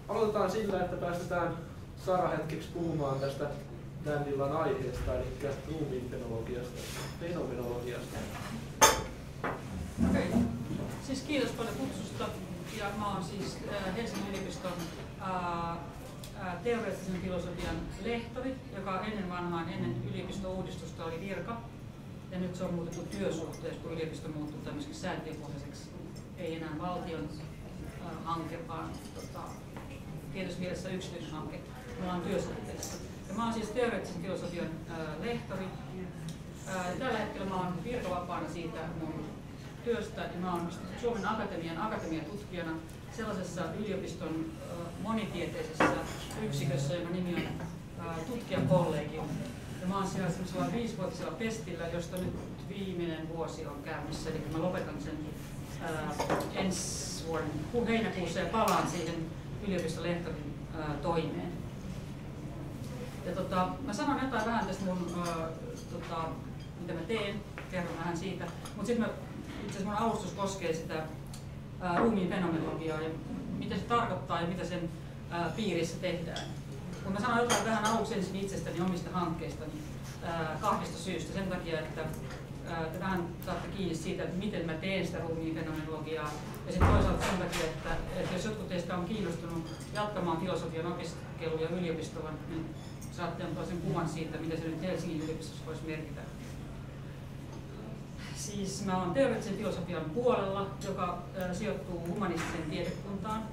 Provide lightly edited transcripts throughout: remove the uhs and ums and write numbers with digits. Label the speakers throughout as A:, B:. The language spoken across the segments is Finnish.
A: aloitetaan sillä, että päästetään Sara hetkeksi puhumaan tästä tämän illan aiheesta, eli ruumiinfenologiasta, fenomenologiasta.
B: Okei. Siis kiitos paljon kutsusta. Ja mä oon siis Helsingin yliopiston teoreettisen filosofian lehtori, joka ennen vanhaan, ennen yliopisto-uudistusta oli virka. Ja nyt se on muutettu työsuhteessa, kun yliopisto muuttuu tämmöiseksi säätiöpohjaiseksi, ei enää valtion hanke, vaan tietysti mielessä yksityinen hanke. Me ollaan työsuhteessa. Ja mä oon siis teoreettisen filosofian lehtori. Tällä hetkellä mä oon virkavapaana siitä mun työstä, ja mä oon Suomen Akatemian akatemiatutkijana sellaisessa yliopiston monitieteisessä yksikössä, jonka nimi on tutkijakollegio. Ja mä oon siellä semmoisella 5-vuotisella pestillä, josta nyt viimeinen vuosi on käynnissä, eli mä lopetan sen ensi vuoden heinäkuussa ja palaan siihen yliopiston lehtorin toimeen. Ja mä sanon jotain vähän tästä mitä mä teen, kerron vähän siitä, mutta sitten itse asiassa mun alustus koskee sitä ruumiin fenomenologiaa ja mitä se tarkoittaa ja mitä sen piirissä tehdään. Kun mä sanon jotain vähän aluksi ensin itsestäni omista hankkeistani kahdesta syystä. Sen takia, että te vähän saatte kiinni siitä, että miten mä teen sitä ruumiin fenomenologiaa. Ja sitten toisaalta sen takia, että jos jotkut teistä on kiinnostunut jatkamaan filosofian opiskeluja yliopistolla, niin saatte antaa sen kuvan siitä, mitä se nyt Helsingin yliopistossa voisi merkitä. Siis mä oon teoreettisen filosofian puolella, joka sijoittuu humanistiseen tiedekuntaan.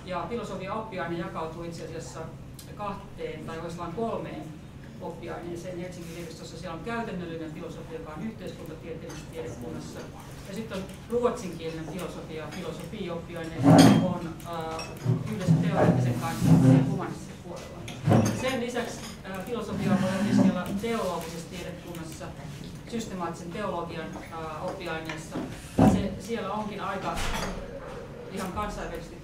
B: Ja filosofian oppiaine jakautuu itse asiassa 2 tai oikeastaan 3 oppiaineeseen Helsingin yliopistossa. Siellä on käytännöllinen filosofia, joka on yhteiskuntatieteellisessä tiedekunnassa. Ja sitten on ruotsinkielinen filosofia-oppiaine on yhdessä teoreettisen kanssa humanistisessa puolella. Sen lisäksi filosofiaa voi opiskella teologisessa tiedekunnassa, systemaattisen teologian oppiaineessa. Siellä onkin aika ihan kansainvälisesti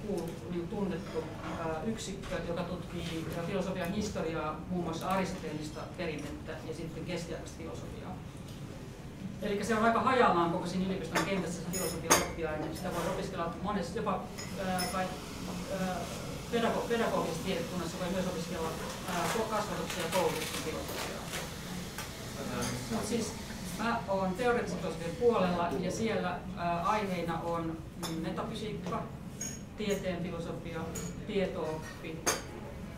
B: tunnettu yksikkö, joka tutkii filosofian historiaa, muun muassa aristoteellista perinnettä ja sitten keskiaikaista filosofiaa. Eli se on aika hajallaan koko siinä yliopiston kentässä se filosofian oppiaine. Sitä voi opiskella monessa, jopa pedagogisessa tiedekunnassa voi myös opiskella kasvatuksen ja koulutuksen filosofiaa. Siis mä oon teoreettisen filosofian puolella ja siellä aiheina on metafysiikka, tieteen filosofia, tieto-oppi,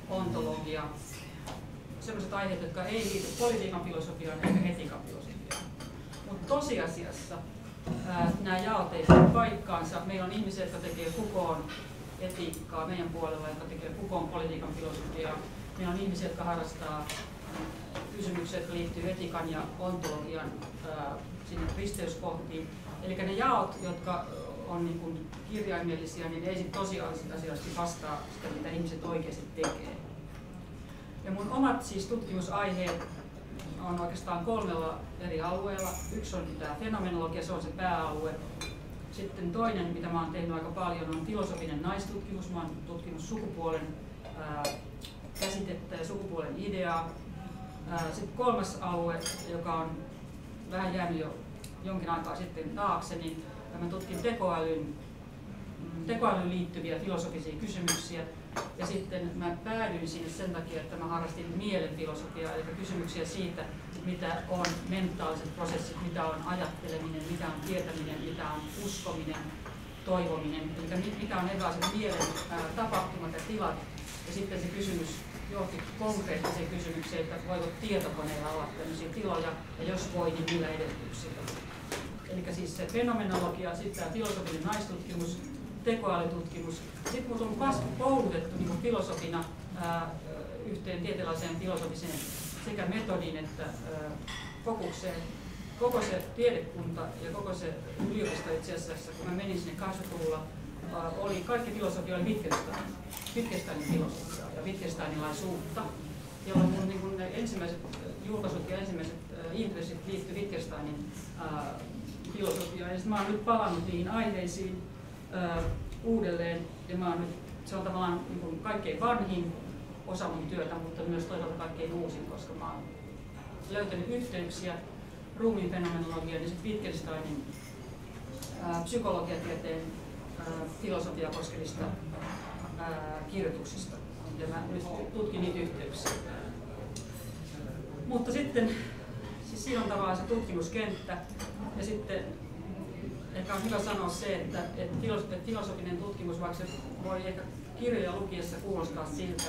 B: ontologia, sellaiset aiheet, jotka ei liity politiikan filosofiaan eikä etiikan filosofiaan. Mutta tosiasiassa nämä jaot ei pidä paikkaansa. Meillä on ihmisiä, jotka tekee Foucaultin etiikkaa meidän puolella, jotka tekee Foucaultin politiikan filosofiaa. Meillä on ihmisiä, jotka harrastaa kysymyksiä, jotka liittyy etiikan ja ontologian sinne risteyskohtiin. Eli ne jaot, jotka on niin kuin kirjaimellisia, niin ei sitten tosiasiallisesti vastaa sitä, mitä ihmiset oikeasti tekee. Ja mun omat siis tutkimusaiheet on oikeastaan 3 eri alueella. Yksi on tämä fenomenologia, se on se pääalue. Sitten toinen, mitä mä oon tehnyt aika paljon, on filosofinen naistutkimus. Mä oon tutkinut sukupuolen käsitettä ja sukupuolen ideaa. Sitten 3. alue, joka on vähän jäänyt jo jonkin aikaa sitten taakse, niin mä tutkin tekoälyyn liittyviä filosofisia kysymyksiä. Ja sitten mä päädyin sinne sen takia, että mä harrastin mielenfilosofiaa, eli kysymyksiä siitä, mitä on mentaaliset prosessit, mitä on ajatteleminen, mitä on tietäminen, mitä on uskominen, toivominen, eli mikä on erilaiset mielen tapahtumat ja tilat. Ja sitten se kysymys johti konkreettiseen kysymykseen, että voiko tietokoneella olla tämmöisiä tiloja, ja jos voi, niin millä edellytyksillä. Eli siis se fenomenologia, sitten tämä filosofinen naistutkimus, tekoälytutkimus. Sitten mut on koulutettu niin kuin filosofina yhteen tietynlaiseen filosofiseen sekä metodiin että fokukseen. Koko se tiedekunta ja koko se yliopisto itse asiassa, kun mä menin sinne 80-luvulla, kaikki filosofia oli Wittgensteinin filosofiaa ja Wittgensteinilaisuutta, jolloin mun niin kun ensimmäiset julkaisut ja ensimmäiset intressit liittyivät Wittgensteinin filosofiaan. Ja mä oon nyt palannut niihin aiheisiin uudelleen, ja se on tavallaan niin kuin kaikkein vanhin osa mun työtä, mutta myös toisaalta kaikkein uusin, koska mä oon löytänyt yhteyksiä ruumiin fenomenologian ja sitten Wittgensteinin psykologiatieteen filosofiaa koskevista kirjoituksista. Ja mä nyt tutkin niitä yhteyksiä. Mutta sitten siis siinä on tavallaan se tutkimuskenttä ja sitten ehkä on hyvä sanoa se, että filosofinen tutkimus, vaikka se voi ehkä kirjoja lukiessa kuulostaa siltä,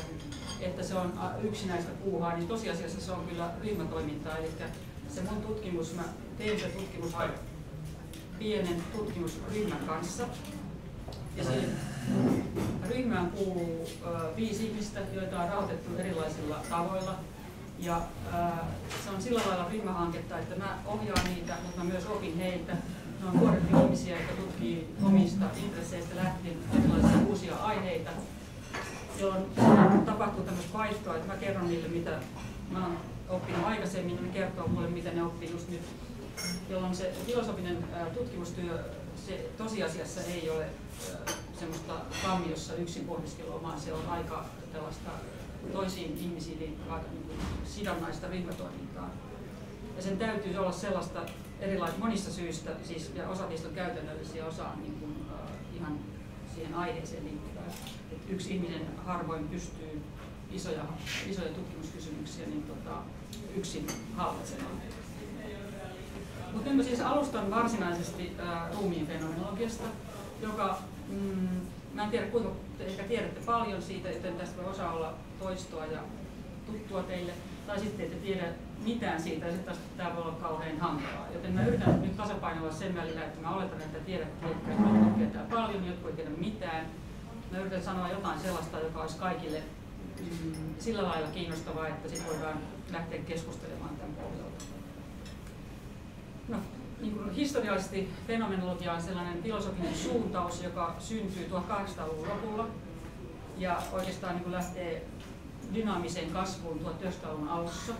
B: että se on yksinäistä puuhaa, niin tosiasiassa se on kyllä ryhmätoimintaa. Eli se mun tutkimus, mä tein se tutkimus pienen tutkimusryhmän kanssa. Ja siihen ryhmään kuuluu 5 ihmistä, joita on rahoitettu erilaisilla tavoilla. Ja se on sillä lailla ryhmähanketta, että mä ohjaan niitä, mutta mä myös opin heiltä. Ne on nuorempia ihmisiä, jotka tutkii omista intresseistä lähtien erilaisia uusia aiheita, jolloin tapahtuu tämmöistä vaihtoa, että mä kerron niille, mitä mä oon oppinut aikaisemmin, ja ne kertoo mulle, mitä ne oppii just nyt. Jolloin se filosofinen tutkimustyö, se tosiasiassa ei ole semmoista kammiossa yksin pohdiskelua, vaan se on aika tällaista toisiin ihmisiin liittyvää sidonnaista ryhmätoimintaa. Ja sen täytyy olla sellaista monista syistä, siis, ja osa niistä on käytännöllisiä, osa on niin kuin, ihan siihen aiheeseen liittyvää. Et yksi ihminen harvoin pystyy isoja tutkimuskysymyksiä niin, yksin hallitsemaan. Mutta nyt mä siis alustan varsinaisesti ruumiin fenomenologiasta, joka, mä en tiedä kuinka te ehkä tiedätte paljon siitä, joten tästä voi osa olla toistoa ja tuttua teille, tai sitten ette tiedä mitään siitä, ja sitten tämä voi olla kauhean hankalaa. Joten mä yritän nyt tasapainoilla sen välillä, että mä oletan, että tiedätte, että jotkut tietää paljon, jotkut ei tiedä mitään. Mä yritän sanoa jotain sellaista, joka olisi kaikille sillä lailla kiinnostavaa, että sitten voidaan lähteä keskustelemaan tämän pohjalta. No, niin kuin historiallisesti fenomenologia on sellainen filosofinen suuntaus, joka syntyy 1800-luvun lopulla ja oikeastaan niin kuin lähtee dynaamiseen kasvuun 1900-luvun alussa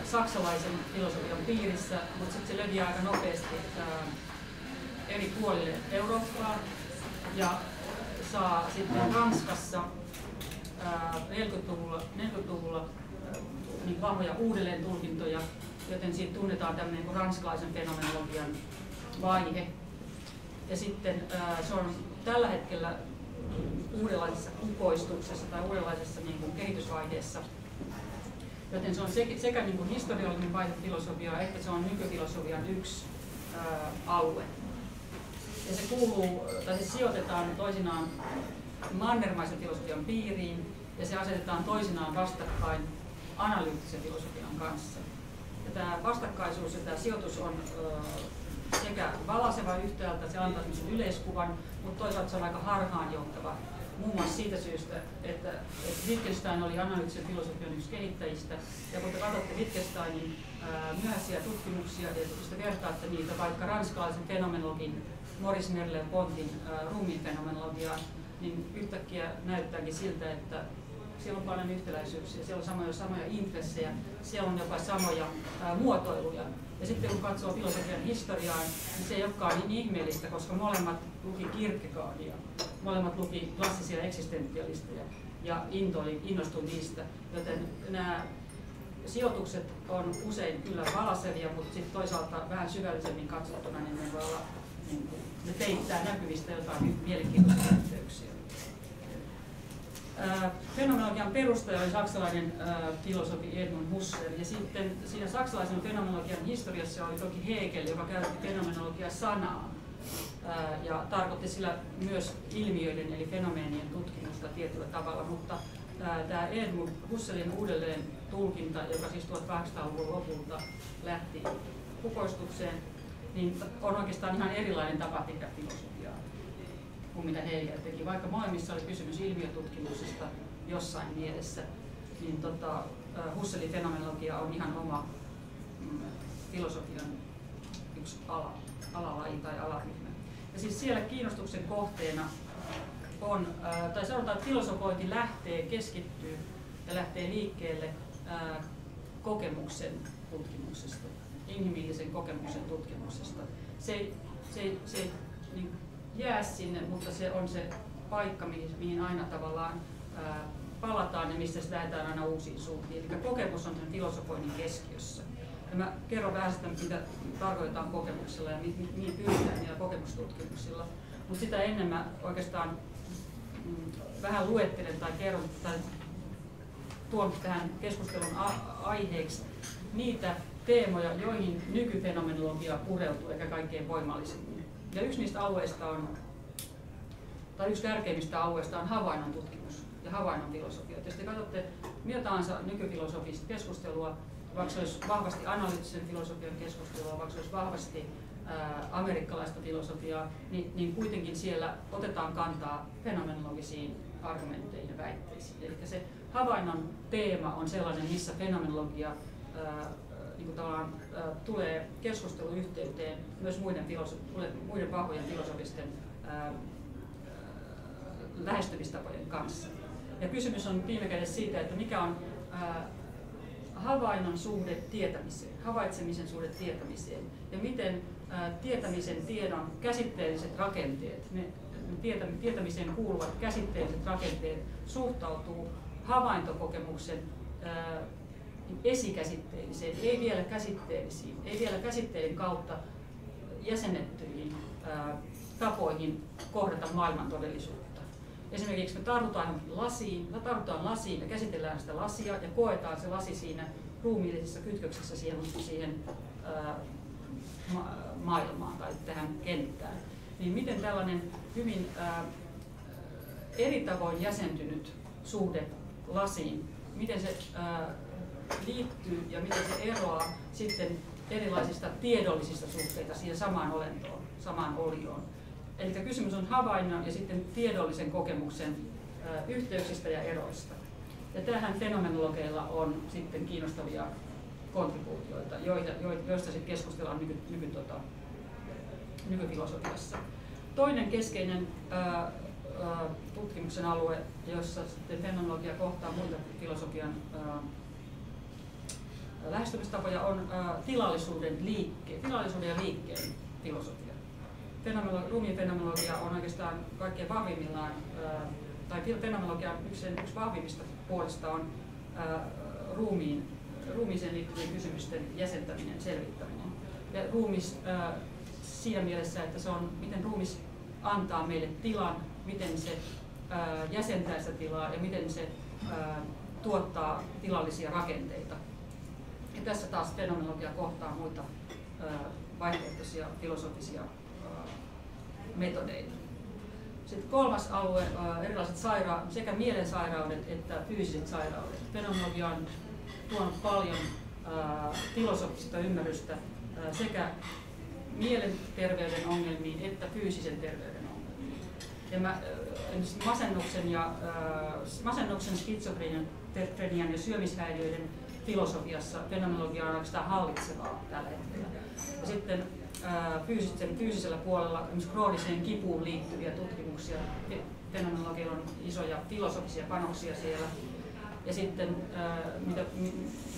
B: saksalaisen filosofian piirissä, mutta sitten se leviää aika nopeasti eri puolille Eurooppaa ja saa sitten Ranskassa 40-luvulla niin vahvoja uudelleen tulkintoja, joten siitä tunnetaan tämmöinen niin ranskalaisen fenomenologian vaihe. Ja sitten se on tällä hetkellä uudenlaisessa kukoistuksessa tai uudenlaisessa niin kuin kehitysvaiheessa. Joten se on sekä niin kuin historiallinen vaihe filosofiaa, että se on nykyfilosofian yksi alue. Ja se kuuluu, tai se sijoitetaan toisinaan mannermaisen filosofian piiriin ja se asetetaan toisinaan vastakkain analyyttisen filosofian kanssa. Ja tämä vastakkaisuus ja tämä sijoitus on sekä valaiseva yhtäältä, se antaa yleiskuvan, mutta toisaalta se on aika harhaanjohtava. Muun muassa siitä syystä, että Wittgenstein oli analyyttisen filosofian yksi kehittäjistä. Ja kun te katsotte Wittgensteinin myöhäisiä tutkimuksia ja sitten vertaatte niitä vaikka ranskalaisen fenomenologin Maurice Merleau-Pontin ruumiin fenomenologiaan, niin yhtäkkiä näyttääkin siltä, että siellä on paljon yhtäläisyyksiä, siellä on samoja intressejä, siellä on jopa samoja muotoiluja. Ja sitten kun katsoo filosofian historiaa, niin se ei olekaan niin ihmeellistä, koska molemmat luki Kierkegaardia, molemmat luki klassisia eksistentialisteja ja innostui niistä. Joten nämä sijoitukset on usein kyllä valaisevia, mutta sitten toisaalta vähän syvällisemmin katsottuna niin ne voi olla, niin ne peittää näkyvistä jotain mielenkiintoisia yhteyksiä. Fenomenologian perustaja oli saksalainen filosofi Edmund Husserl, ja sitten siinä saksalaisen fenomenologian historiassa oli toki Hegel, joka käytti fenomenologia-sanaa ja tarkoitti sillä myös ilmiöiden eli fenomeenien tutkimusta tietyllä tavalla, mutta tämä Edmund Husserlin uudelleen tulkinta, joka siis 1800-luvun lopulta lähti kukoistukseen, niin on oikeastaan ihan erilainen tapa tehdä filosofiaa kuin mitä Hegel teki. Vaikka molemmissa oli kysymys ilmiötutkimuksesta jossain mielessä, niin Husserlin fenomenologia on ihan oma filosofian yksi alalaji tai alaryhmä. Ja siis siellä kiinnostuksen kohteena on, tai sanotaan, että filosofointi keskittyy ja lähtee liikkeelle kokemuksen tutkimuksesta, inhimillisen kokemuksen tutkimuksesta. Se ei niin jää sinne, mutta se on se paikka, mihin aina tavallaan palataan ja mistä se lähdetään aina uusiin suuntiin. Eli kokemus on sen filosofoinnin keskiössä. Ja mä kerron vähän sitä, mitä tarkoitetaan kokemuksella ja mihin pyritään niillä kokemustutkimuksilla. Mutta sitä ennen mä oikeastaan vähän luettelen tai kerron tai tuon tähän keskustelun aiheeksi niitä teemoja, joihin nykyfenomenologia pureutuu eikä kaikkein voimallisimmin. Ja yksi niistä alueista on, tai yksi tärkeimmistä alueista on havainnon tutkimus ja havainnon filosofia. Jos te katsotte mitä tahansa nykyfilosofista keskustelua, vaikka se olisi vahvasti analyyttisen filosofian keskustelua, vaikka se olisi vahvasti amerikkalaista filosofiaa, niin kuitenkin siellä otetaan kantaa fenomenologisiin argumentteihin ja väitteisiin. Eli se havainnon teema on sellainen, missä fenomenologia tulee keskusteluyhteyteen myös muiden vahvojen filosofisten lähestymistapojen kanssa. Ja kysymys on viime kädessä siitä, että mikä on havainnon suhde tietämiseen, havaitsemisen suhde tietämiseen ja miten tietämisen tiedon käsitteelliset rakenteet, ne tietämiseen kuuluvat käsitteelliset rakenteet suhtautuu havaintokokemuksen esikäsitteelliseen, ei vielä käsitteellisiin, ei vielä käsitteiden kautta jäsennettyihin tapoihin kohdata maailman todellisuutta. Esimerkiksi me tartutaan lasiin ja käsitellään sitä lasia ja koetaan se lasi siinä ruumiillisessa kytköksessä siihen maailmaan tai tähän kenttään. Niin miten tällainen hyvin eri tavoin jäsentynyt suhde lasiin, miten se liittyy ja miten se eroaa sitten erilaisista tiedollisista suhteita siihen samaan olentoon, samaan olioon. Eli kysymys on havainnon ja sitten tiedollisen kokemuksen yhteyksistä ja eroista. Ja tähän fenomenologeilla on sitten kiinnostavia kontribuutioita, joista sitten keskustellaan nykyfilosofiassa. Toinen keskeinen tutkimuksen alue, jossa sitten fenomenologia kohtaa muita filosofian lähestymistapoja, on tilallisuuden ja liikkeen filosofia. Ruumiin fenomenologia on oikeastaan kaikkein vahvimmillaan, tai fenomenologian yksi vahvimmista puolista on ruumiiseen liittyvien kysymysten jäsentäminen, selvittäminen. Ja ruumis siinä mielessä, että se on, miten ruumis antaa meille tilan, miten se jäsentää sitä tilaa ja miten se tuottaa tilallisia rakenteita. Ja tässä taas fenomenologia kohtaa muita vaihtoehtoisia filosofisia metodeita. Sitten kolmas alue, erilaiset sekä mielensairaudet että fyysiset sairaudet. Fenomenologia on tuonut paljon filosofista ymmärrystä sekä mielenterveyden ongelmiin että fyysisen terveyden ongelmiin. Ja masennuksen, skitsofrenian ja syömishäiriöiden filosofiassa fenomenologia on oikeastaan hallitsevaa tällä hetkellä. Ja sitten fyysisellä puolella esimerkiksi krooniseen kipuun liittyviä tutkimuksia. Fenomenologialla on isoja filosofisia panoksia siellä. Ja sitten,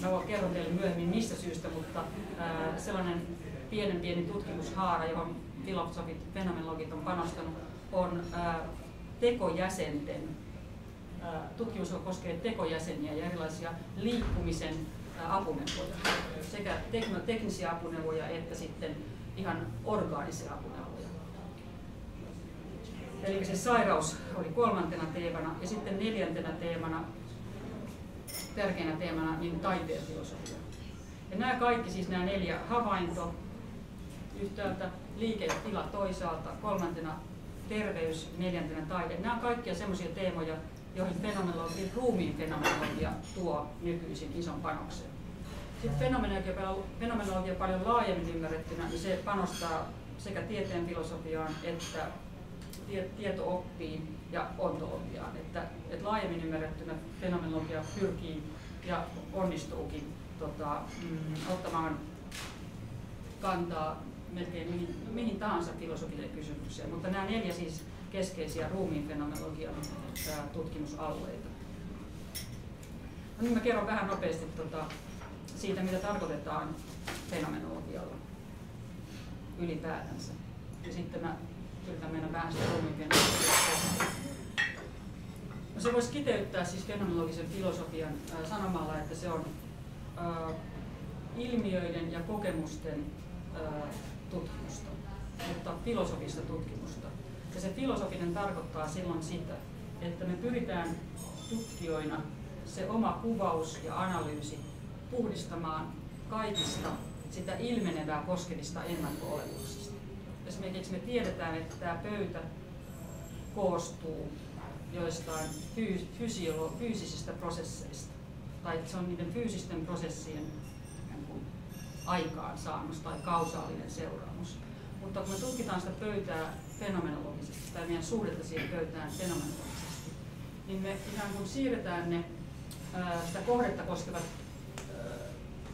B: mä kerron teille myöhemmin mistä syystä, mutta sellainen pieni tutkimushaara, johon filosofit, fenomenologit on panostanut, on tekojäsenten tutkimus, joka koskee tekojäseniä ja erilaisia liikkumisen apuneuvoja, sekä teknisiä apuneuvoja että sitten ihan orgaanisia apuneuvoja. Eli se sairaus oli kolmantena teemana ja sitten neljäntenä teemana, tärkeänä teemana, niin taiteen filosofia. Ja nämä kaikki, siis nämä neljä, havainto yhtäältä, liike ja tila toisaalta, kolmantena terveys, neljäntenä taide. Nämä ovat kaikkia sellaisia teemoja, joihin ruumiin fenomenologia tuo nykyisin ison panoksen. Sitten fenomenologia paljon laajemmin ymmärrettynä, niin se panostaa sekä tieteen filosofiaan että tieto-oppiin ja ontologiaan. Että laajemmin ymmärrettynä fenomenologia pyrkii ja onnistuukin ottamaan kantaa melkein mihin tahansa filosofille kysymykseen, mutta nämä neljä siis keskeisiä ruumiin fenomenologian tutkimusalueita. No niin, mä kerron vähän nopeasti siitä, mitä tarkoitetaan fenomenologialla ylipäätänsä. Ja sitten mä yritän mennä vähän sitä ruumiin fenomenologiaan. No se voisi kiteyttää siis fenomenologisen filosofian sanomalla, että se on ilmiöiden ja kokemusten tutkimusta, mutta filosofista tutkimusta. Ja se filosofinen tarkoittaa silloin sitä, että me pyritään tutkijoina se oma kuvaus ja analyysi puhdistamaan kaikista sitä ilmenevää koskevista ennakko-olemuksista. Esimerkiksi me tiedetään, että tämä pöytä koostuu joistain fyysisistä prosesseista, tai se on niiden fyysisten prosessien aikaansaannos tai kausaalinen seuraamus. Mutta kun me tutkitaan sitä pöytää fenomenologisesti tai meidän suhdetta siihen pöytään fenomenologisesti, niin me ikään kuin siirretään sitä kohdetta koskevat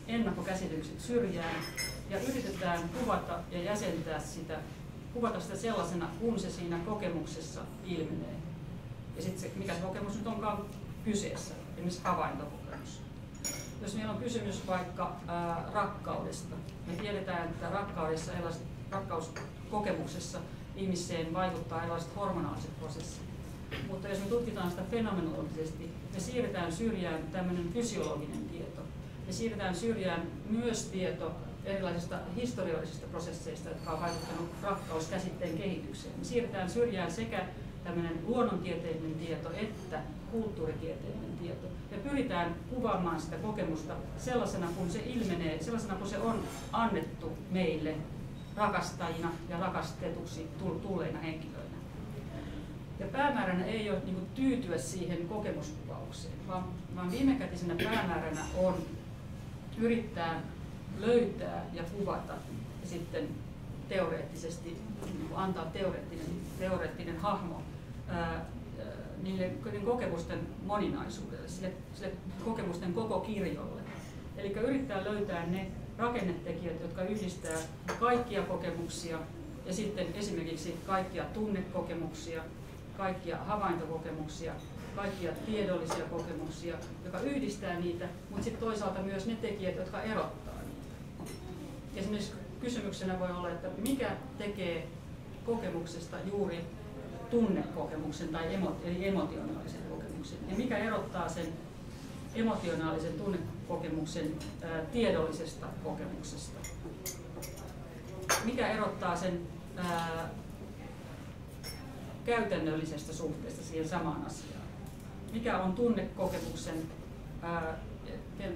B: ennakkokäsitykset syrjään ja yritetään kuvata ja jäsentää sitä, kuvata sitä sellaisena, kun se siinä kokemuksessa ilmenee. Ja sitten mikä se kokemus nyt onkaan kyseessä, esimerkiksi havaintokokemus. Jos meillä on kysymys vaikka rakkaudesta, me tiedetään, että rakkauskokemuksessa ihmiseen vaikuttaa erilaiset hormonaaliset prosessit. Mutta jos me tutkitaan sitä fenomenologisesti, me siirretään syrjään tämmöinen fysiologinen tieto. Me siirretään syrjään myös tieto erilaisista historiallisista prosesseista, jotka on vaikuttanut rakkauskäsitteen kehitykseen. Me siirretään syrjään sekä tämmöinen luonnontieteellinen tieto että kulttuuritieteellinen tieto. Ja pyritään kuvaamaan sitä kokemusta sellaisena, kun se ilmenee, sellaisena, kun se on annettu meille rakastajina ja rakastetuksi tulleina henkilöinä. Ja päämääränä ei ole niin kuin tyytyä siihen kokemuskuvaukseen, vaan viimekätisenä päämääränä on yrittää löytää ja kuvata ja sitten teoreettisesti antaa teoreettinen hahmo niille kokemusten moninaisuudelle, sille kokemusten koko kirjolle. Eli yrittää löytää ne rakennetekijät, jotka yhdistää kaikkia kokemuksia ja sitten esimerkiksi kaikkia tunnekokemuksia, kaikkia havaintokokemuksia, kaikkia tiedollisia kokemuksia, joka yhdistää niitä, mutta sitten toisaalta myös ne tekijät, jotka erottaa niitä. Esimerkiksi kysymyksenä voi olla, että mikä tekee kokemuksesta juuri tunnekokemuksen tai eli emotionaalisen kokemuksen, ja mikä erottaa sen emotionaalisen tunnekokemuksen tiedollisesta kokemuksesta. Mikä erottaa sen käytännöllisestä suhteesta siihen samaan asiaan. Mikä on tunnekokemuksen,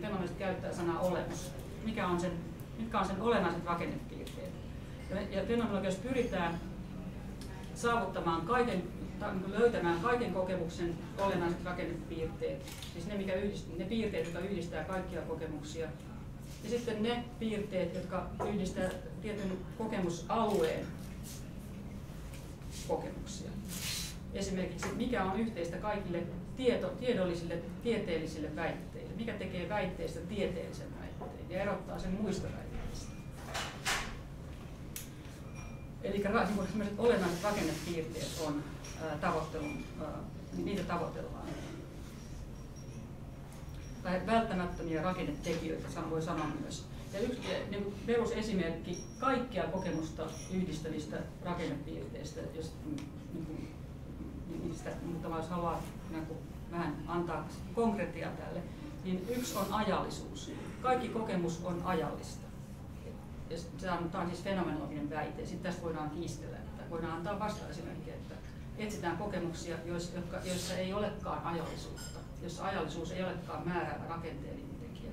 B: fenomenisesti käyttää sanaa olemus, mitkä on sen olennaiset rakennepiirteet. Ja fenomenologiassa pyritään saavuttamaan löytämään kaiken kokemuksen olennaiset rakennepiirteet, siis ne piirteet, jotka yhdistää kaikkia kokemuksia, ja sitten ne piirteet, jotka yhdistää tietyn kokemusalueen kokemuksia. Esimerkiksi mikä on yhteistä kaikille tiedollisille, tieteellisille väitteille, mikä tekee väitteestä tieteellisen väitteen ja erottaa sen muista väitteistä. Eli olennaiset rakennepiirteet on niitä tavoitellaan. Tai välttämättömiä rakennetekijöitä voi sanoa myös. Ja yksi niin perusesimerkki kaikkia kokemusta yhdistävistä rakennepiirteistä, jos haluaa vähän antaa konkretiaa tälle, niin yksi on ajallisuus. Kaikki kokemus on ajallista. Ja tämä on siis fenomenologinen väite. Sitten tästä voidaan kiistellä, että voidaan antaa vastaesimerkkejä, että etsitään kokemuksia, joissa ei olekaan ajallisuutta, jossa ajallisuus ei olekaan määräävä rakenteellinen tekijä.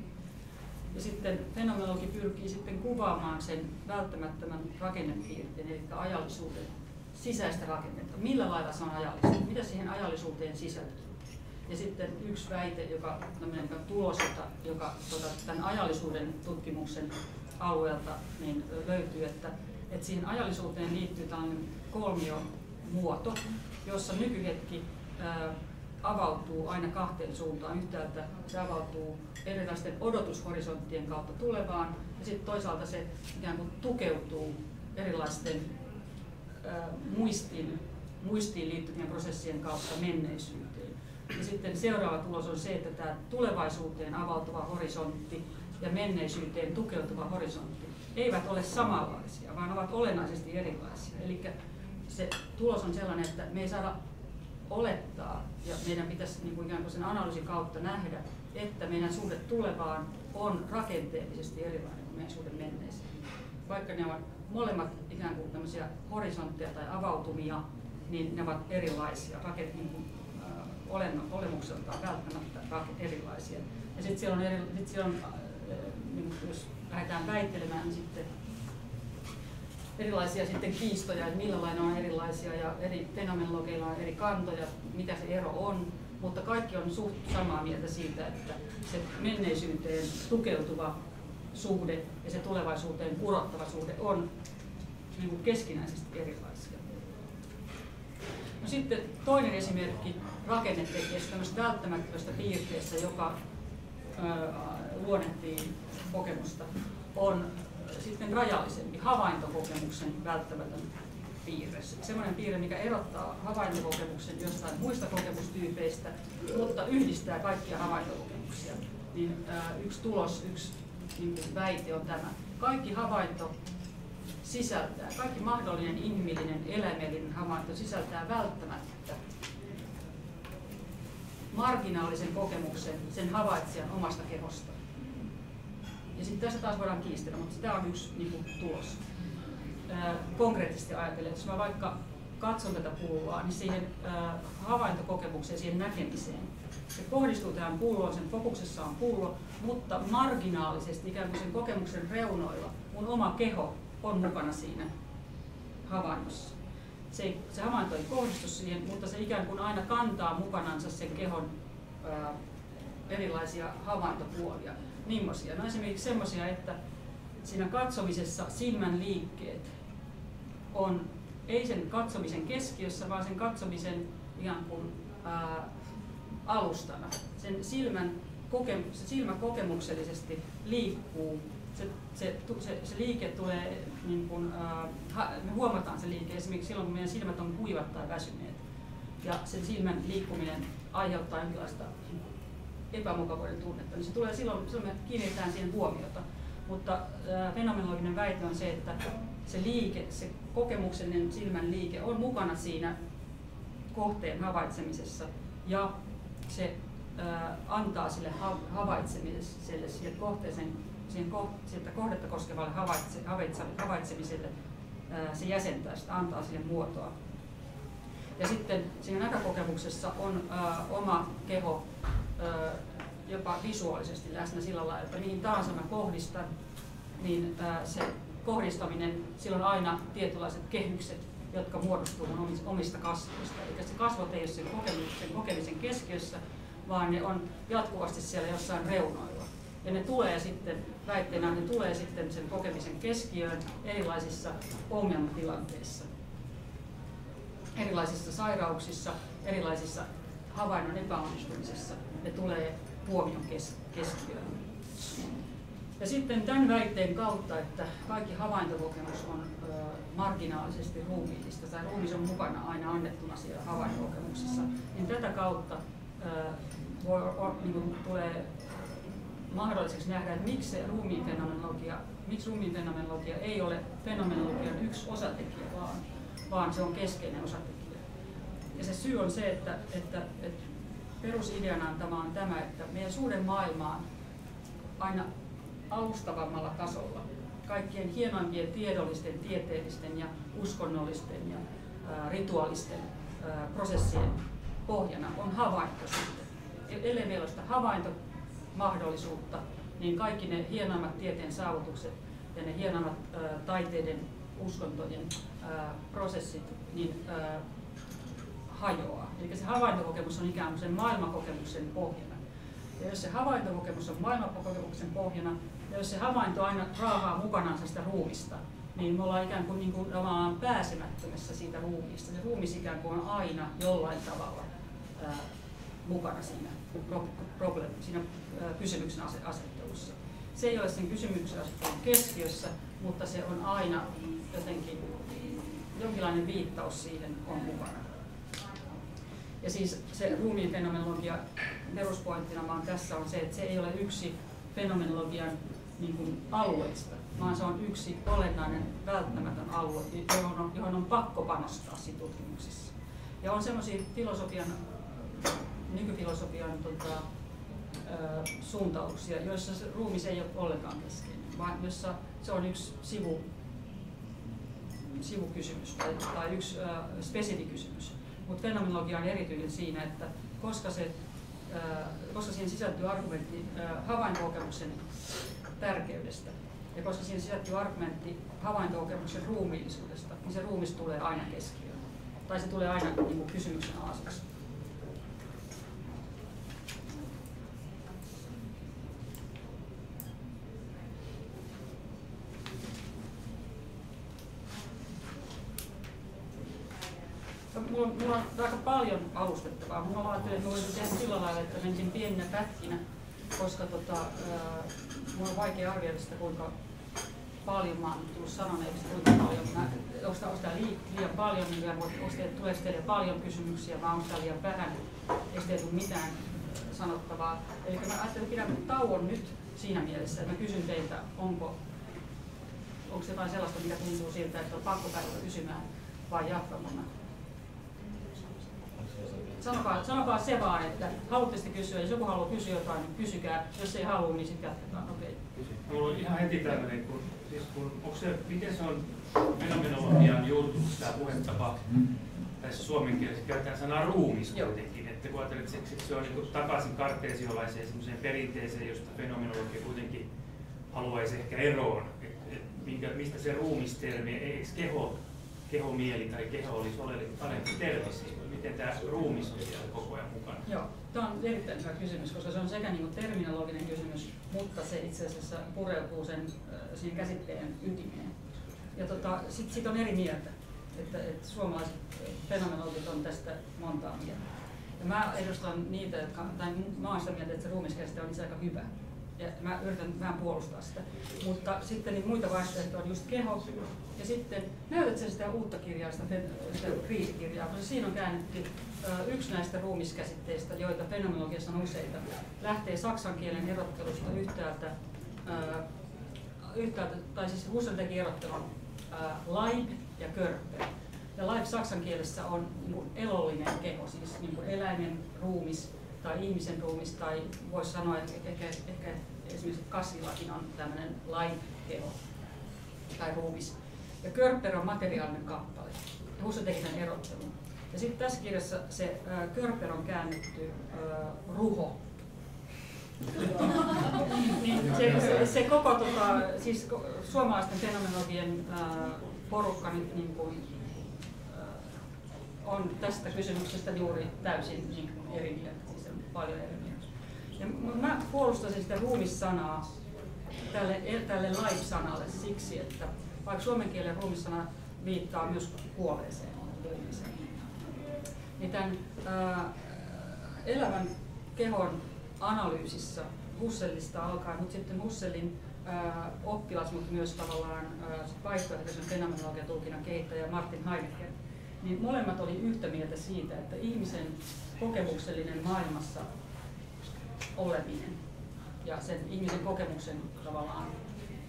B: Ja sitten fenomenologi pyrkii sitten kuvaamaan sen välttämättömän rakennepiirteen, eli ajallisuuden sisäistä rakennetta. Millä lailla se on ajallista? Mitä siihen ajallisuuteen sisältyy? Ja sitten yksi väite, tulos, joka tämän ajallisuuden tutkimuksen alueelta niin löytyy, että siihen ajallisuuteen liittyy tällainen kolmiomuoto, jossa nykyhetki avautuu aina kahteen suuntaan. Yhtäältä se avautuu erilaisten odotushorisonttien kautta tulevaan, ja sitten toisaalta se ikään kuin tukeutuu erilaisten muistiin liittyvien prosessien kautta menneisyyteen. Ja sitten seuraava tulos on se, että tämä tulevaisuuteen avautuva horisontti ja menneisyyteen tukeutuva horisontti eivät ole samanlaisia, vaan ovat olennaisesti erilaisia. Eli se tulos on sellainen, että me ei saada olettaa, ja meidän pitäisi niin kuin ikään kuin sen analyysin kautta nähdä, että meidän suhde tulevaan on rakenteellisesti erilainen kuin meidän suhde menneeseen. Vaikka ne ovat molemmat ikään kuin tämmöisiä horisontteja tai avautumia, niin ne ovat erilaisia olemukseltaan välttämättä erilaisia. Ja sitten siellä on, niin jos lähdetään väittelemään, niin sitten erilaisia sitten kiistoja, että millä lailla on erilaisia ja eri fenomenologeilla on eri kantoja, mitä se ero on, mutta kaikki on suht samaa mieltä siitä, että se menneisyyteen tukeutuva suhde ja se tulevaisuuteen kurottava suhde on niin kuin keskinäisesti erilaisia. No sitten toinen esimerkki rakennetekijästä, tämmöistä välttämättömästä piirteestä, joka luonnehtii kokemusta, on sitten rajallisempi havaintokokemuksen välttämätön piirre. Sellainen piirre, mikä erottaa havaintokokemuksen jostain muista kokemustyypeistä, mutta yhdistää kaikkia havaintokokemuksia. Niin, yksi tulos, yksi niin kuin väite on tämä. Kaikki havainto sisältää, kaikki mahdollinen inhimillinen eläimellinen havainto sisältää välttämättä marginaalisen kokemuksen sen havaitsijan omasta kehosta. Ja sitten tässä taas voidaan kiistellä, mutta tämä on yksi niin kuin, tulos. Konkreettisesti ajatellen, jos mä vaikka katson tätä pulloa, niin siihen havaintokokemukseen, siihen näkemiseen, se kohdistuu tähän pulloon, sen fokuksessa on pullo, mutta marginaalisesti ikään kuin sen kokemuksen reunoilla mun oma keho on mukana siinä havainnossa. Se havainto ei kohdistu siihen, mutta se ikään kuin aina kantaa mukanansa sen kehon erilaisia havaintopuolia. Millaisia? No esimerkiksi semmoisia, että siinä katsomisessa silmän liikkeet ei sen katsomisen keskiössä, vaan sen katsomisen ikään kuin alustana. Sen silmä kokemuksellisesti liikkuu. Se liike tulee, niin kuin, me huomataan se liike esimerkiksi silloin, kun meidän silmät on kuivat tai väsyneet. Ja sen silmän liikkuminen aiheuttaa jonkinlaista epämukavuuden tunnetta, niin se tulee silloin me kiinnitetään siihen huomiota. Mutta fenomenologinen väite on se, että se liike, se kokemuksellinen silmän liike on mukana siinä kohteen havaitsemisessa ja se antaa sille havaitsemiselle, sille kohteeseen, sieltä kohdetta koskevalle havaitsemiselle, se jäsentää sitä, antaa sille muotoa. Ja sitten siinä näkökokemuksessa on oma keho jopa visuaalisesti läsnä sillä lailla, että mihin tahansa mä kohdistan, niin se kohdistaminen, sillä on aina tietynlaiset kehykset, jotka muodostuu omista kasvoista. Eli se kasvot ei ole sen kokemisen keskiössä, vaan ne on jatkuvasti siellä jossain reunoilla. Ja ne tulee sitten, väitteenä ne tulee sitten sen kokemisen keskiöön erilaisissa ongelmatilanteissa, erilaisissa sairauksissa, erilaisissa havainnon epäonnistumisessa. Ne tulee huomion keskiöön. Ja sitten tämän väitteen kautta, että kaikki havaintokokemus on marginaalisesti ruumiillista tai ruumis on mukana aina annettuna siellä havaintokokemuksessa, niin tätä kautta niin tulee mahdolliseksi nähdä, että miksi ruumiin fenomenologia ei ole fenomenologian yksi osatekijä, vaan se on keskeinen osatekijä. Ja se syy on se, että perusideana on tämä, että meidän suhde maailmaan aina alustavammalla tasolla, kaikkien hienoimpien tiedollisten, tieteellisten ja uskonnollisten ja rituaalisten prosessien pohjana on havainto sitten. Ellei meillä ole sitä havaintomahdollisuutta, niin kaikki ne hienoimmat tieteen saavutukset ja ne hienoimmat taiteiden, uskontojen prosessit niin, hajoaa. Eli se havaintokokemus on ikään kuin sen maailmankokemuksen pohjana. Ja jos se havaintokokemus on maailmankokemuksen pohjana, ja jos se havainto aina raahaa mukanaan sitä ruumista, niin me ollaan ikään kuin pääsemättömässä siitä ruumiista. Se ruumis ikään kuin on aina jollain tavalla mukana siinä kysymyksen asettelussa. Se ei ole sen kysymyksen asettelun keskiössä, mutta se on aina jotenkin jonkinlainen viittaus siihen on mukana. Ja siis se ruumiin fenomenologia peruspointtina vaan tässä on se, että se ei ole yksi fenomenologian niin kuin alueista, vaan se on yksi olennainen välttämätön alue, johon on pakko panostaa siinä tutkimuksissa. Ja on semmoisia nykyfilosofian suuntauksia, joissa se ruumis ei ole ollenkaan keskeinen, vaan jossa se on yksi sivukysymys tai yksi spesifikysymys. Mutta fenomenologia on erityinen siinä, että koska siihen sisältyy argumentti havainto-kokemuksen tärkeydestä ja koska siihen sisältyy argumentti havainto-kokemuksen ruumiillisuudesta, niin se ruumis tulee aina keskiöön. Tai se tulee aina niin kuin kysymyksen alaseksi. Mulla on aika paljon alustettavaa. Mulla ajattelin, että voisin tehdä sillä lailla, että mensin pieninä pätkinä, koska mulla on vaikea arvioida sitä, kuinka paljon mä oon tullut sanoneeksi, kuinka paljon. Onko tämä liian paljon, niin tulee teille paljon kysymyksiä, vai onko tämä liian vähän, eikö teille tule mitään sanottavaa. Eli mä ajattelin, että pidän tauon nyt siinä mielessä, että mä kysyn teiltä, onko jotain sellaista, mikä tuntuu siltä, että on pakko päästä kysymään, vai jatkamana. Sanokaa se vaan, että haluatte kysyä, jos joku haluaa kysyä jotain, niin kysykää. Jos ei halua, niin sitten jatketaan. Okay.
C: Mulla on ihan heti tämmöinen, miten se on fenomenologian juurtunut tämä puhetapa tässä suomen kielessä, käytetään sanaa ruumis kuitenkin, että kun ajattelet, että se on niin takaisin karteesiolaiseen semmoiseen perinteeseen, josta fenomenologia kuitenkin haluaisi ehkä eroon, mistä se ruumistermi, eikö kehomieli tai keho olisi parempi termi, miten tämä ruumis on siellä koko ajan mukana?
B: Joo, tämä on erittäin hyvä kysymys, koska se on sekä niin kuin terminologinen kysymys, mutta se itse asiassa pureutuu siihen käsitteen ytimeen. Ja sitten on eri mieltä, että suomalaiset fenomenologit on tästä montaa mieltä. Ja mä edustan niitä, mä olen sitä mieltä, että se ruumiskäsite on itse aika hyvä. Ja mä yritän vähän puolustaa sitä. Mutta sitten niin muita vaihtoehtoja on just keho. Ja sitten näytätkö sitä uutta kirjaa, sitä kriisikirjaa, koska siinä on käännetty yksi näistä ruumiskäsitteistä, joita fenomenologiassa on useita. Lähtee saksan kielen erottelusta yhtäältä tai siis Husserl teki erottelun Leib ja Körper. Ja Leib saksan kielessä on niin kuin elollinen keho, siis niin kuin eläimen ruumis tai ihmisen ruumis, tai voisi sanoa, että ehkä esimerkiksi kasvillakin on tämmöinen Leib-keho tai ruumis. Ja Körper on materiaalinen kappale. Ja Husserl teki tämän erottelun. Ja sitten tässä kirjassa se Körper on käännetty ruho. Niin se koko siis suomalaisten fenomenologien porukka nyt niin kuin, on tästä kysymyksestä juuri täysin niin eri mieltä, siis on paljon eri mieltä. Ja mä puolustaisin sitä ruumissanaa tälle Leib-sanalle siksi, että vaikka suomen kielen ruumissana viittaa myös kuolleeseen ruumiiseen, niin tämän elävän kehon analyysissä Husserlista alkaen, mutta sitten Husserlin oppilas, mutta myös tavallaan vaihtoehtoisen fenomenologian tulkinnan kehittäjä Martin Heidegger, niin molemmat oli yhtä mieltä siitä, että ihmisen kokemuksellinen maailmassa oleminen ja sen ihmisen kokemuksen tavallaan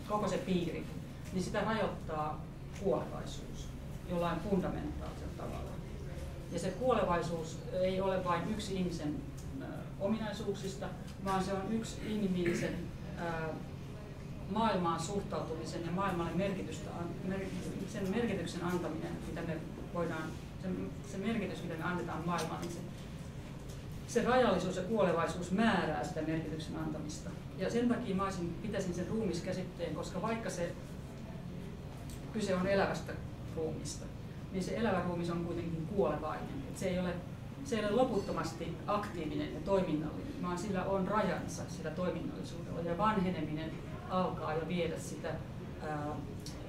B: koko se piiri, niin sitä rajoittaa kuolevaisuus jollain fundamentaalisella tavalla. Ja se kuolevaisuus ei ole vain yksi ihmisen ominaisuuksista, vaan se on yksi inhimillisen maailmaan suhtautumisen ja maailmalle sen merkityksen antaminen, mitä me voidaan, se merkitys, mitä me annetaan maailmaan, niin se rajallisuus ja kuolevaisuus määrää sitä merkityksen antamista. Ja sen takia mä pitäisin sen ruumiskäsitteen, koska vaikka kyse on elävästä ruumista, niin se elävä ruumis on kuitenkin kuolevainen. Se ei ole loputtomasti aktiivinen ja toiminnallinen, vaan sillä on rajansa sillä toiminnallisuudella. Ja vanheneminen alkaa jo viedä sitä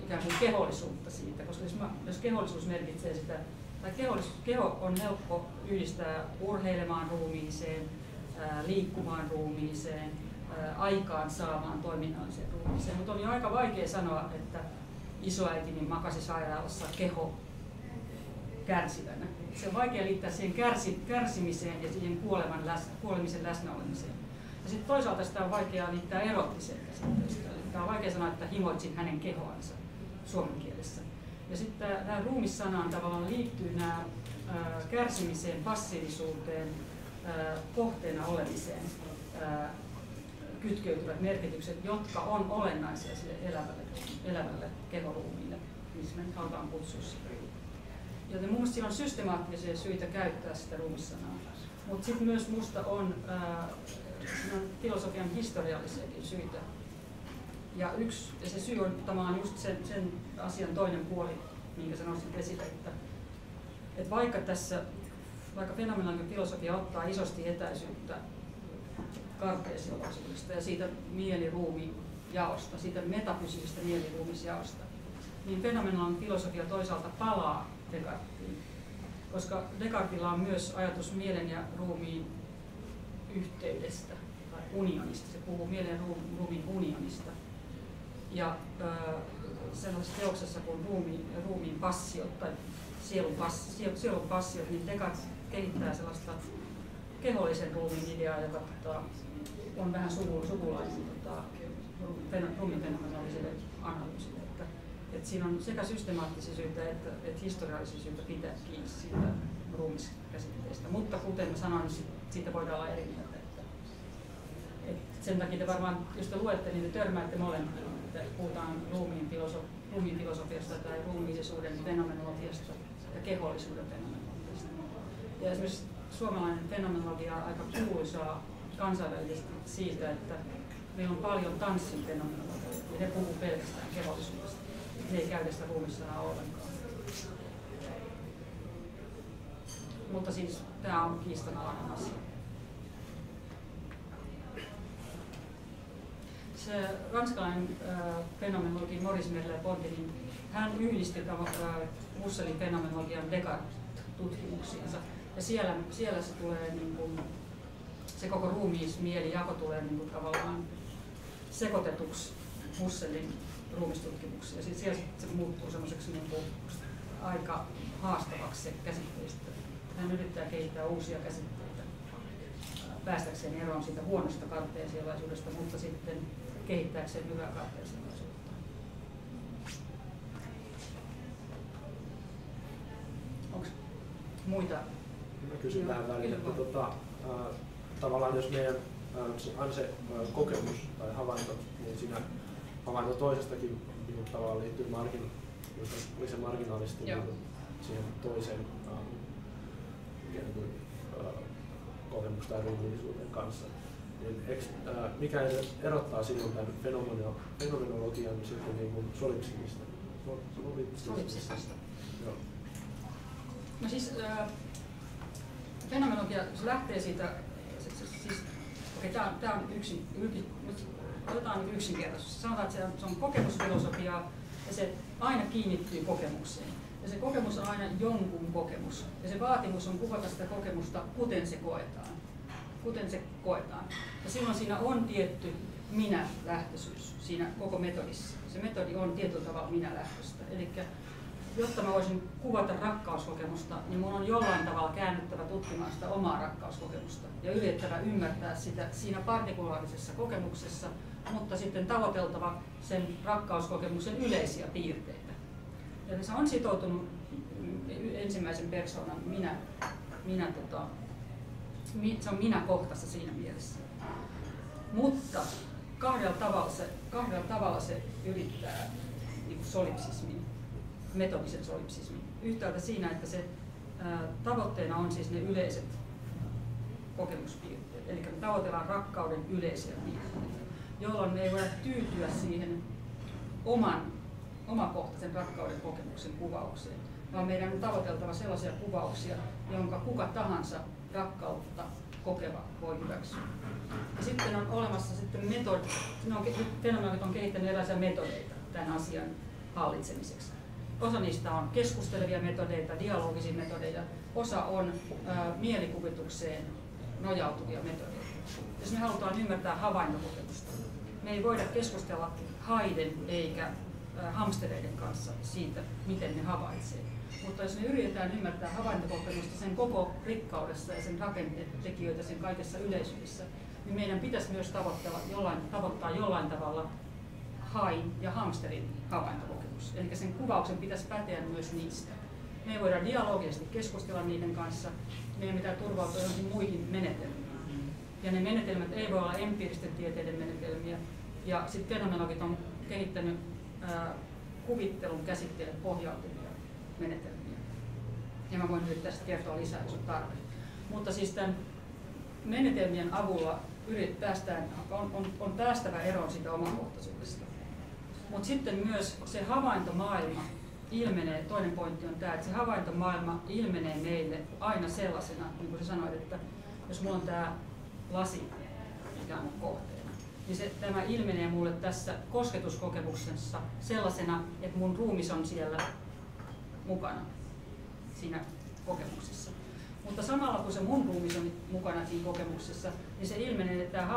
B: ikään kuin kehollisuutta siitä, koska jos kehollisuus merkitsee sitä, tai keho on helppo yhdistää urheilemaan ruumiiseen, liikkumaan ruumiiseen, aikaan saamaan toiminnalliseen ruumiiseen. Mutta on jo aika vaikea sanoa, että isoäitini makasi sairaalassa keho kärsivänä. Se on vaikea liittää siihen kärsimiseen ja siihen kuolemisen läsnäolemiseen. Ja sitten toisaalta sitä on vaikea liittää erottiseen käsitteeseen. Tämä on vaikea sanoa, että himoitsin hänen kehoansa suomen kielessä. Ja sitten tämä ruumissanaan tavallaan liittyy nämä kärsimiseen, passiivisuuteen, kohteena olemiseen kytkeytyvät merkitykset, jotka on olennaisia sille elävälle kehoruumiille, missä me halutaan kutsua sitä. Joten mun mielestä siinä on systemaattisia syitä käyttää sitä ruumissanaa. Mutta sitten myös musta on filosofian historiallisiakin syitä. Ja se syy on tavallaan just sen asian toinen puoli, minkä sä nostit esille, että vaikka fenomenaalinen filosofia ottaa isosti etäisyyttä karteesiolaisuudesta ja siitä mieliruumiin jaosta, siitä metafyysistä mieliruumisjaosta, niin fenomenaalinen filosofia toisaalta palaa Descartesiin, koska Descartesilla on myös ajatus mielen ja ruumiin yhteydestä tai unionista. Se puhuu mielen ja ruumiin unionista. Ja sellaisessa teoksessa kuin ruumiin passiot tai sielun passiot, niin Descartes kehittää sellaista kehollisen ruumiin ideaa, joka on vähän sukulainen ruumiin fenomenaaliselle analyysille. Että siinä on sekä systemaattisia syitä että historiallisia syitä pitää kiinni siitä ruumiskäsitteestä. Mutta kuten mä sanoin, siitä voidaan olla eri mieltä. Että sen takia te varmaan, jos te luette, niin te törmäätte molempiin. Puhutaan ruumiin filosofiasta tai ruumiillisuuden fenomenologiasta ja kehollisuuden fenomenologiasta. Ja esimerkiksi suomalainen fenomenologia on aika kuuluisaa kansainvälisesti siitä, että meillä on paljon tanssin fenomenologiaa ja ne puhuu pelkästään kehollisuudesta. Ne ei käytä sitä ruumissanaa ollenkaan. Mutta siis tämä on kiistanalainen asia. Se ranskalainen fenomenologi Maurice Merleau-Ponty, niin hän yhdisti Husserlin fenomenologian Descartes-tutkimuksiinsa. Ja siellä se tulee niin kuin, se koko ruumiismielijako tulee niin kuin tavallaan sekoitetuksi Husserlin ruumistutkimuksiin. Ja sitten siellä se muuttuu semmoiseksi niin kuin aika haastavaksi se käsitteistä. Hän yrittää kehittää uusia käsitteitä päästäkseen eroon siitä huonosta karteesialaisuudesta, mutta sitten kehittääkseen hyvää karteesialaisuutta. Onko muita?
A: Mä kysyn tähän väliin, että tavallaan jos meidän aina se kokemus tai havainto, niin siinä havainto toisestakin tavallaan liittyy marginaalisti siihen toiseen kokemus tai ruumiillisuuden kanssa. Niin, mikä erottaa silloin tämän fenomenologian sitten niin kuin solipsismista? Joo.
B: No siis fenomenologia, se lähtee siitä, tämä on yksinkertaisuus. Sanotaan, että se on kokemusfilosofiaa ja se aina kiinnittyy kokemukseen. Ja se kokemus on aina jonkun kokemus. Ja se vaatimus on kuvata sitä kokemusta, kuten se koetaan. Ja silloin siinä on tietty minä-lähtöisyys siinä koko metodissa. Se metodi on tietyllä tavalla minä-lähtöistä. Eli jotta mä voisin kuvata rakkauskokemusta, niin mun on jollain tavalla käännyttävä tutkimaan sitä omaa rakkauskokemusta ja yritettävä ymmärtää sitä siinä partikulaarisessa kokemuksessa, mutta sitten tavoiteltava sen rakkauskokemuksen yleisiä piirteitä. Ja se on sitoutunut ensimmäisen persoonan se on minä-kohtassa siinä mielessä. Mutta kahdella tavalla se yrittää niin kuin solipsismin, metodisen solipsismin. Yhtäältä siinä, että se tavoitteena on siis ne yleiset kokemuspiirteet. Eli me tavoitellaan rakkauden yleisiä piirteitä, jolloin me ei voida tyytyä siihen omakohtaisen rakkauden kokemuksen kuvaukseen, vaan meidän on tavoiteltava sellaisia kuvauksia, jonka kuka tahansa rakkautta kokeva voi hyväksyä. Ja sitten on olemassa sitten fenomenologit on kehittänyt erilaisia metodeita tämän asian hallitsemiseksi. Osa niistä on keskustelevia metodeita, dialogisia metodeja, osa on mielikuvitukseen nojautuvia metodeita. Jos me halutaan ymmärtää havaintokokemusta, me ei voida keskustella haiden eikä hamstereiden kanssa siitä, miten ne havaitsee. Mutta jos me yritetään ymmärtää havaintokokemusta sen koko rikkaudessa ja sen rakentetekijöitä sen kaikessa yleisyydessä, niin meidän pitäisi myös tavoittaa jollain tavalla hain ja hamsterin havaintokokemus. Eli sen kuvauksen pitäisi päteä myös niistä. Me ei voida dialogisesti keskustella niiden kanssa, meidän pitää turvautua johonkin muihin menetelmiin. Ja ne menetelmät ei voi olla empiiristen tieteiden menetelmiä. Ja sitten fenomenologit on kehittänyt kuvittelun käsitteelle pohjautuvia menetelmiä. Ja mä voin yrittää sitten kertoa lisää, jos on tarve. Mutta siis tämän menetelmien avulla on päästävä eroon siitä omakohtaisuudesta. Mutta sitten myös se havaintomaailma ilmenee, toinen pointti on tämä, että se havaintomaailma ilmenee meille aina sellaisena, niin kuin sä sanoit, että jos mulla on tämä lasi ikään kuin kohteena, niin tämä ilmenee mulle tässä kosketuskokemuksessa sellaisena, että mun ruumis on siellä mukana siinä kokemuksessa. Mutta samalla kun se mun ruumis on mukana siinä kokemuksessa, niin se ilmenee, että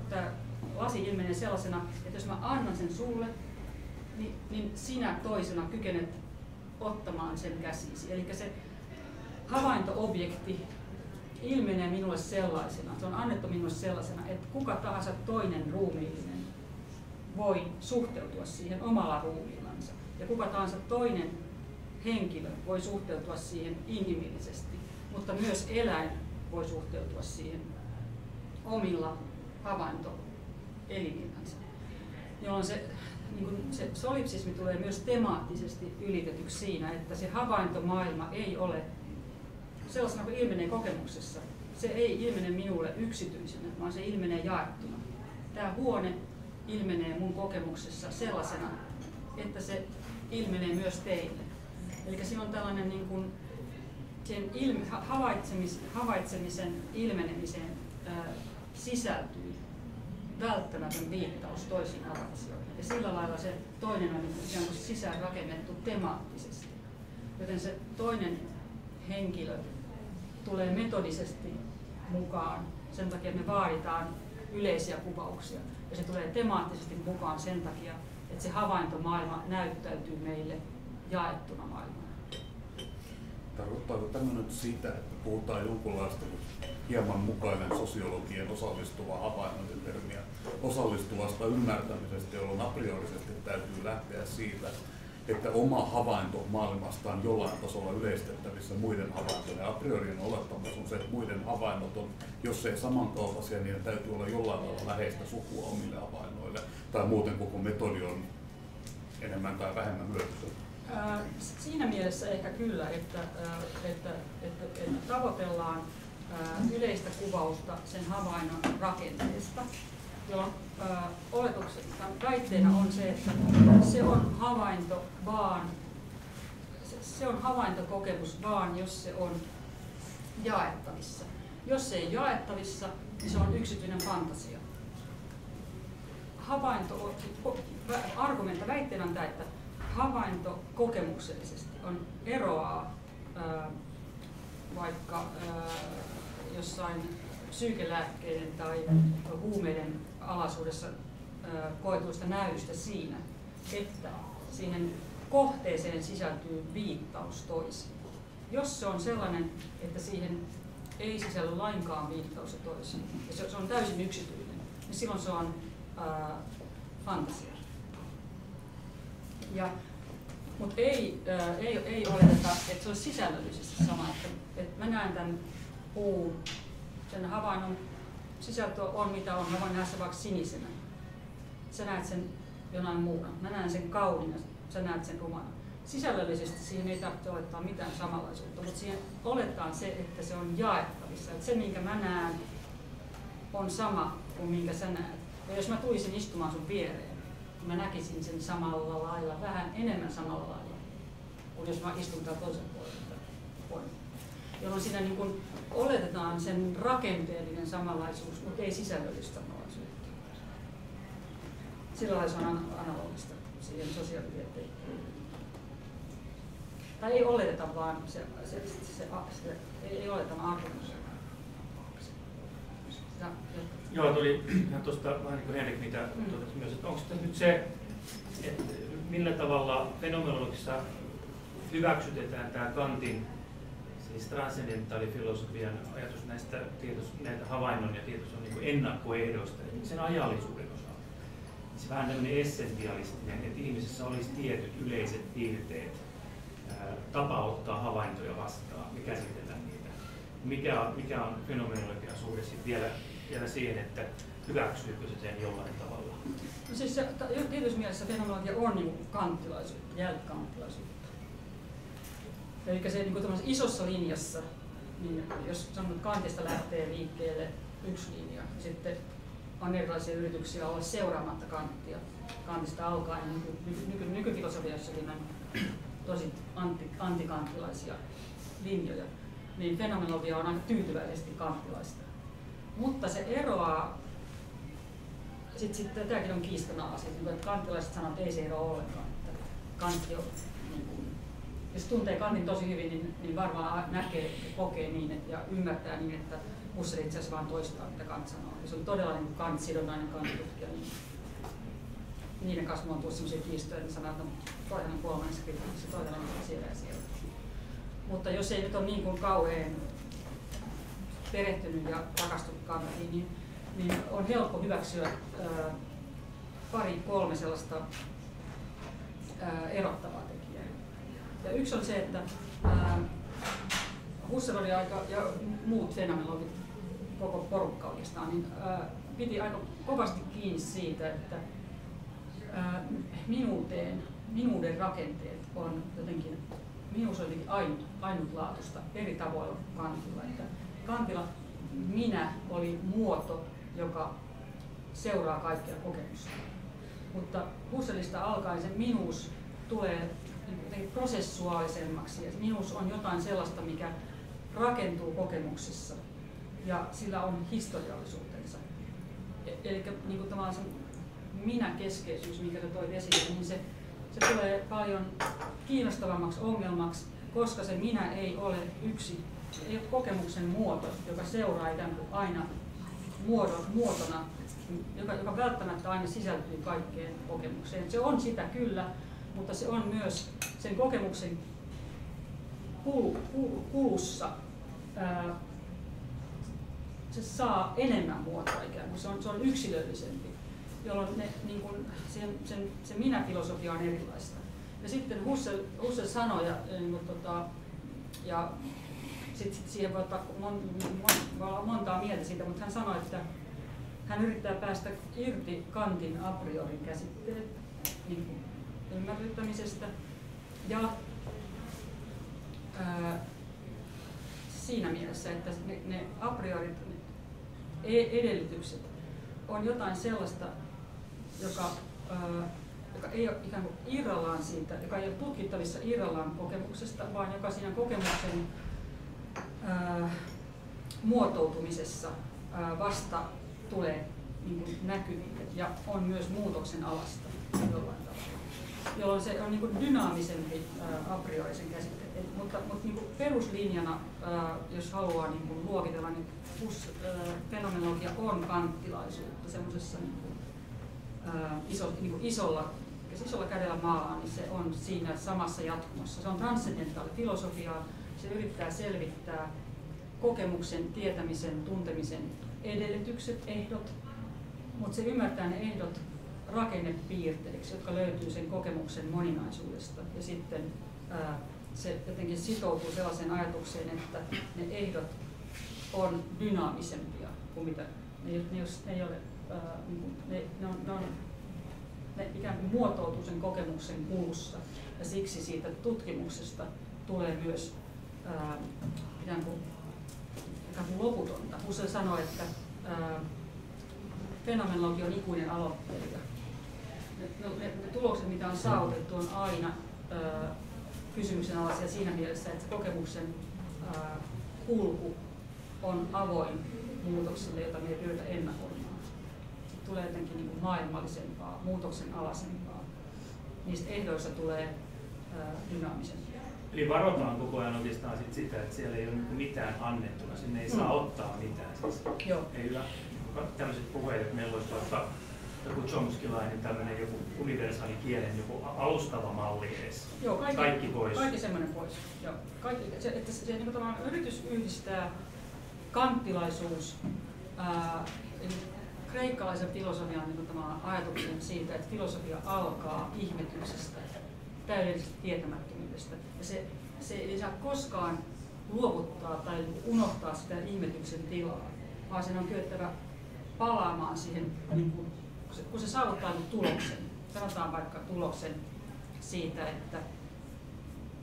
B: tämä lasi ilmenee sellaisena, että jos mä annan sen sulle, niin sinä toisena kykenet ottamaan sen käsisi. Eli se havainto-objekti ilmenee minulle sellaisena, se on annettu minulle sellaisena, että kuka tahansa toinen ruumiillinen voi suhteutua siihen omalla ruumiillansa. Ja kuka tahansa toinen henkilö voi suhteutua siihen inhimillisesti, mutta myös eläin voi suhteutua siihen omilla havaintoelimillänsä. Jolloin se solipsismi tulee myös temaattisesti ylitetyksi siinä, että se havaintomaailma ei ole sellaisena kuin ilmenee kokemuksessa. Se ei ilmene minulle yksityisenä, vaan se ilmenee jaettuna. Tämä huone ilmenee mun kokemuksessa sellaisena, että se ilmenee myös teille. Eli siinä on tällainen niin kuin sen havaitsemisen ilmenemiseen sisältyy välttämätön viittaus toisiin havaintoihin. Ja sillä lailla se toinen on ikään kuin sisään rakennettu temaattisesti. Joten se toinen henkilö tulee metodisesti mukaan sen takia, että me vaaditaan yleisiä kuvauksia. Ja se tulee temaattisesti mukaan sen takia, että se havaintomaailma näyttäytyy meille jaettuna maailmana.
D: Tarkoittaako tämä nyt sitä, että puhutaan jonkunlaista hieman mukainen sosiologien osallistuva havainnointitermiä osallistuvasta ymmärtämisestä, jolloin a priorisesti täytyy lähteä siitä, että oma havainto maailmasta on jollain tasolla yleistettävissä muiden havaintojen. A priorin olettamus on se, että muiden havainnot on, jos ei samankaltaisia, niin täytyy olla jollain lailla läheistä sukua omille havainnoille. Tai muuten koko metodi on enemmän tai vähemmän hyötyä.
B: Siinä mielessä ehkä kyllä, että tavoitellaan yleistä kuvausta sen havainnon rakenteesta, jolloin väitteenä on se, että se on havainto vaan, se on havaintokokemus vaan, jos se on jaettavissa. Jos se ei jaettavissa, niin se on yksityinen fantasia. Väitteenä on tämä, että havainto kokemuksellisesti eroaa vaikka jossain psyykelääkkeiden tai huumeiden alaisuudessa koetuista näystä siinä, että siihen kohteeseen sisältyy viittaus toisiin. Jos se on sellainen, että siihen ei sisälly lainkaan viittaus toisiin, ja se on täysin yksityinen, niin silloin se on fantasia. Mutta ei oleteta, että se olisi sisällöllisesti sama. Että mä näen tämän puun, sen havainnon sisältö on mitä on, mä voin nähdä se vaikka sinisenä. Sä näet sen jonain muuna. Mä näen sen kauniina, sä näet sen rumana. Sisällöllisesti siihen ei tarvitse olettaa mitään samanlaisuutta, mutta siihen oletetaan se, että se on jaettavissa. Että se, minkä mä näen, on sama kuin minkä sä näet. Ja jos mä tulisin istumaan sun viereen, mä näkisin sen samalla lailla, vähän enemmän samalla lailla, kuin jos mä istun täällä toisen puolella. Jolloin siinä niin kun oletetaan sen rakenteellinen samanlaisuus, mutta ei sisällöllistä samanlaisuutta. Sillä lailla se on analogista siihen sosiaalitieteen. Tai ei oleteta, vaan ei oleteta argumentoida.
C: Joo, tuli ihan tuosta vähän niin kuin Henrik, mitä totesi myös, että onko nyt se, että millä tavalla fenomenologissa hyväksytetään tämä Kantin, siis transcendentaalifilosofian ajatus näistä havainnon ja tietoisuuden niin ennakkoehdoista, sen ajallisuuden osalta. Se vähän tämmöinen essentialistinen, että ihmisessä olisi tietyt yleiset piirteet, tapa ottaa havaintoja vastaan ja käsitellä niitä. Mikä on fenomenologian suhde vielä siihen, että hyväksyykö se sen jollain tavalla?
B: No siis tietyssä mielessä fenomenologia on niin kanttilaisuutta, jälkikanttilaisuutta. Eli se niin isossa linjassa, niin jos sanon, että Kantista lähtee liikkeelle yksi linja, ja sitten on erilaisia yrityksiä olla seuraamatta Kanttia. Kantista alkaen nykyfilosofiassakin on tosi antikanttilaisia linjoja, niin fenomenologia on aika tyytyväisesti kanttilaista. Mutta se eroaa, sitten tämäkin on kiistanalaisia, että kanttilaiset sanoo, että ei se eroa ollenkaan. Että Kantti on, jos tuntee Kantin tosi hyvin, niin varmaan näkee ja kokee niin ja ymmärtää niin, että Husserl itse asiassa vaan toistaa, mitä Kant sanoo. Jos on todella niin Kant-sidonnainen Kant-tutkija, niin niiden kanssa on tullut sellaisia kiistoja, että sanoo, että toinen on kolmannessa kritiikissä, toinen on siellä ja siellä. Mutta jos ei nyt ole niin kuin kauhean perehtynyt ja rakastunut Kanttiin, niin on helppo hyväksyä pari-kolme sellaista erottavaa tekijää. Ja yksi on se, että Husserl oli aika, ja muut fenomenologit, koko porukka oikeastaan, niin piti aika kovasti kiinni siitä, että minuuden rakenteet on jotenkin, minuus on jotenkin ainutlaatuista eri tavoilla Kantilla. Että Kantilla minä oli muoto, joka seuraa kaikkea kokemusta. Mutta Husserlista alkaen se minuus tulee jotenkin prosessuaalisemmaksi. Ja minuus on jotain sellaista, mikä rakentuu kokemuksissa ja sillä on historiallisuutensa. Eli niin kuin tämä minä-keskeisyys, minkä sä toit esille, niin se tulee paljon kiinnostavammaksi ongelmaksi, koska se minä ei ole ei ole kokemuksen muoto, joka seuraa ikään kuin aina muotona, joka välttämättä aina sisältyy kaikkeen kokemukseen. Se on sitä kyllä, mutta se on myös sen kokemuksen kulussa. Se saa enemmän muotoa ikään kuin, se on yksilöllisempi, jolloin se minä-filosofia on erilaista. Ja sitten Husserl sanoi, ja sitten siihen voi olla montaa mieltä siitä, mutta hän sanoi, että hän yrittää päästä irti Kantin a priorin käsitteen niin ymmärryttämisestä ja siinä mielessä, että ne a priorit, edellytykset on jotain sellaista, joka ei ole ikään kuin irrallaan siitä, joka ei ole tutkittavissa irrallaan kokemuksesta, vaan joka siinä kokemuksen muotoutumisessa vasta tulee niin kuin näkyville ja on myös muutoksen alasta jollain tavalla, jolloin se on niin kuin dynaamisempi a priorisen käsite. Mutta niin kuin peruslinjana, jos haluaa niin kuin luokitella, niin fenomenologia on kanttilaisuutta semmoisessa niin kuin isolla kädellä maalaan, niin se on siinä samassa jatkumossa. Se on transsendentaali filosofiaa, se yrittää selvittää kokemuksen, tietämisen, tuntemisen edellytykset, ehdot, mutta se ymmärtää ne ehdot rakennepiirteiksi, jotka löytyy sen kokemuksen moninaisuudesta. Ja sitten se jotenkin sitoutuu sellaiseen ajatukseen, että ne ehdot on dynaamisempia kuin mitä ne ikään kuin muotoutuu sen kokemuksen kulussa. Ja siksi siitä tutkimuksesta tulee myös ikään kuin loputonta. Husserl sanoi, että fenomenologia on ikuinen aloittelija. Ne tulokset, mitä on saavutettu, on aina kysymyksenalaisia siinä mielessä, että kokemuksen kulku on avoin muutoksille, jota me ei pyritä ennakoimaan. Se tulee jotenkin niin kuin maailmallisempaa, muutoksen alaisempaa. Niistä ehdoista tulee dynaamisempia.
C: Eli varotaan koko ajan oikeastaan sitä, että siellä ei ole mitään annettuna, sinne ei saa ottaa mitään. Siis ei hyvä. Tällaiset puheet, että meillä olisi vaikka joku chomskylainen tämmöinen joku universaali kielen joku alustava malli edes.
B: Joo,
C: kaikki pois.
B: Kaikki semmoinen pois. Joo, että se niin yritys yhdistää kanttilaisuus kreikkalaisen filosofian niin ajatuksen siitä, että filosofia alkaa ihmetyksestä, täydellisestä tietämättömyydestä. Ja se ei saa koskaan luovuttaa tai unohtaa sitä ihmetyksen tilaa, vaan sen on kyettävä palaamaan siihen, niin kun se saavuttaa tuloksen. Sanotaan vaikka tuloksen siitä, että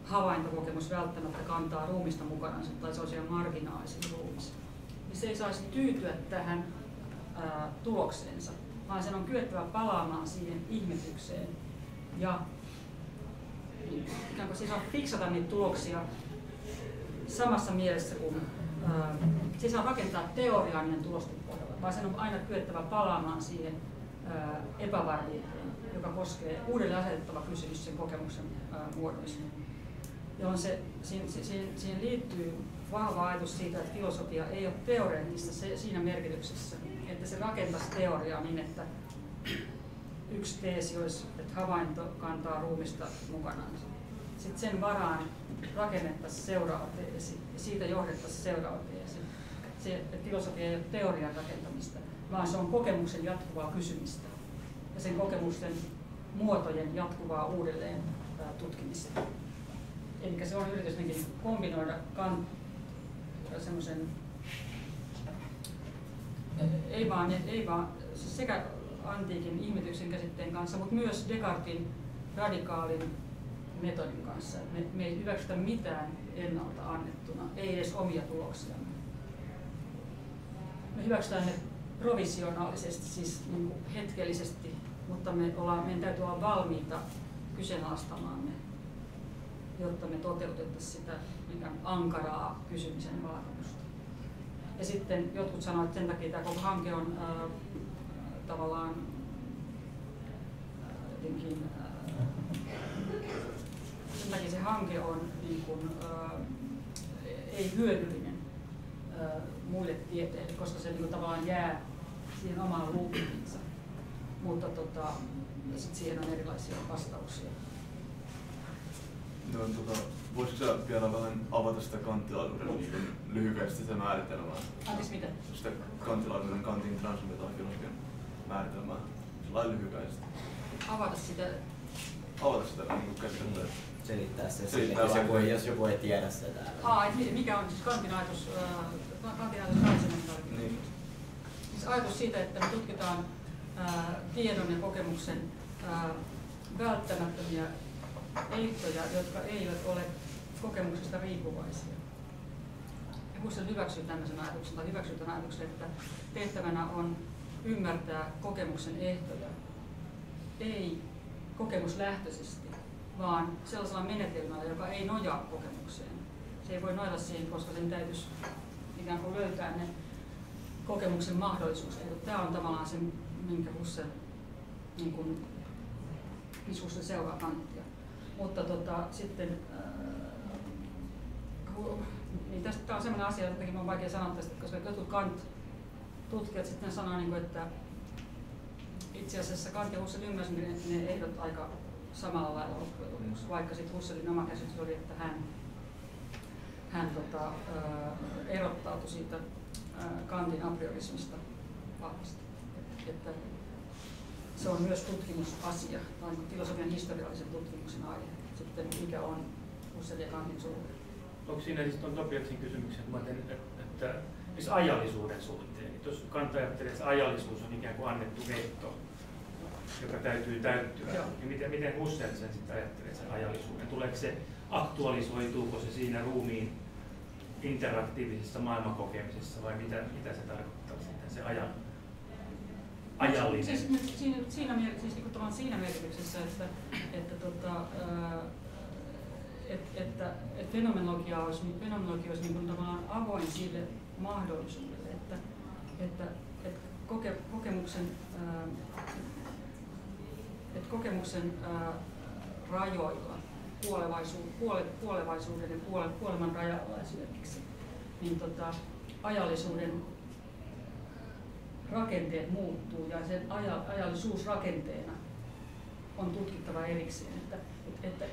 B: havaintokokemus välttämättä kantaa ruumista mukanaan tai se on siellä marginaalisin ruumissa, niin se ei saisi tyytyä tähän tulokseensa, vaan sen on kyettävä palaamaan siihen ihmetykseen ja ikään kuin siis on fiksata niitä tuloksia samassa mielessä kuin se saa rakentaa teoriaa niiden tulosten pohjalta, vaan sen on aina kyettävä palaamaan siihen epävarmuuteen, joka koskee uudelleen asetettava kysymys sen kokemuksen muodoista. Jolloin siihen liittyy vahva ajatus siitä, että filosofia ei ole teoreettista siinä merkityksessä, että se rakentaisi teoriaa niin, että yksi teesi olisi, että havainto kantaa ruumista mukanaan. Sitten sen varaan rakennettaisiin seuraava teesi ja siitä johdettaisiin seuraava teesi. Että filosofia ei ole teorian rakentamista, vaan se on kokemuksen jatkuvaa kysymistä ja sen kokemuksen muotojen jatkuvaa uudelleen tutkimista. Eli se on yritys kombinoida semmoisen ei vaan siis sekä antiikin ihmetyksen käsitteen kanssa, mutta myös Descartesin radikaalin metodin kanssa. Me ei hyväksytä mitään ennalta annettuna, ei edes omia tuloksiamme. Me hyväksytään ne provisionaalisesti, siis niin kuin hetkellisesti, mutta meidän täytyy olla valmiita kyseenalaistamaan ne, jotta me toteutettaisiin sitä ankaraa kysymisen vaatimusta. Ja sitten jotkut sanovat, että sen takia tämä koko hanke on tavallaan jotenkin, sen takia se hanke on niin kuin, ei hyödyllinen muille tieteille, koska se niin kuin, tavallaan jää siihen omaan luupiinsa. Mutta sitten siihen on erilaisia vastauksia.
E: No, voisitko sä vielä vähän avata sitä kanttilaisuuden lyhykäisesti sitä määritelmää?
B: Anteeksi, mitä?
E: Sitä kanttilaisuuden, Kantin transmetafilosofian määritelmää, sellainen lyhykäisesti.
B: Avata sitä
E: niin käsitettä.
F: Selittää se sille, jos joku ei tiedä sitä.
B: Mikä on siis Kantin ajatus transmetafilosofiasta?
E: Niin.
B: Siis ajatus siitä, että me tutkitaan tiedon ja kokemuksen välttämättömiä ehtoja, jotka eivät ole kokemuksesta riippuvaisia. Husserl hyväksyy tämmöisen ajatuksen, tai hyväksyy tämän ajatuksen, että tehtävänä on ymmärtää kokemuksen ehtoja, ei kokemuslähtöisesti, vaan sellaisella menetelmällä, joka ei nojaa kokemukseen. Se ei voi nojata siihen, koska sen täytyisi ikään kuin löytää ne kokemuksen mahdollisuusehdot. Tämä on tavallaan se, minkä Husserl seuraa Kanttia. Mutta sitten niin tämä on sellainen asia, että on vaikea sanoa tästä, koska jotkut Kant-tutkijat sitten sanoo, että itse asiassa Kant ja Husserl ymmärsivät ne ehdot aika samalla lailla loppujen lopuksi, vaikka sitten Husserlin oma käsitys oli, että hän erottautui siitä Kantin apriorismista vahvasti. Että se on myös tutkimusasia, tai filosofian historiallisen tutkimuksen aihe, sitten mikä on Husserlin ja Kantin suhde.
C: Onko siinä siis tuon Topiaksen kysymyksen, että ajallisuuden suhteen, niin jos Kant ajattelee, että ajallisuus on ikään kuin annettu ehto, joka täytyy täyttyä, niin miten Husserl sen sitten ajattelee sen ajallisuuden? Tuleeko se, aktualisoituuko se siinä ruumiin interaktiivisessa maailmankokemisessa vai mitä se tarkoittaa sitten se ajallinen? Siinä
B: merkityksessä, että fenomenologia olisi niin kuin tavallaan avoin sille mahdollisuudelle, että kokemuksen rajoilla, kuolevaisuuden ja kuoleman rajalla esimerkiksi, niin ajallisuuden rakenteet muuttuu ja sen ajallisuus rakenteena on tutkittava erikseen. Että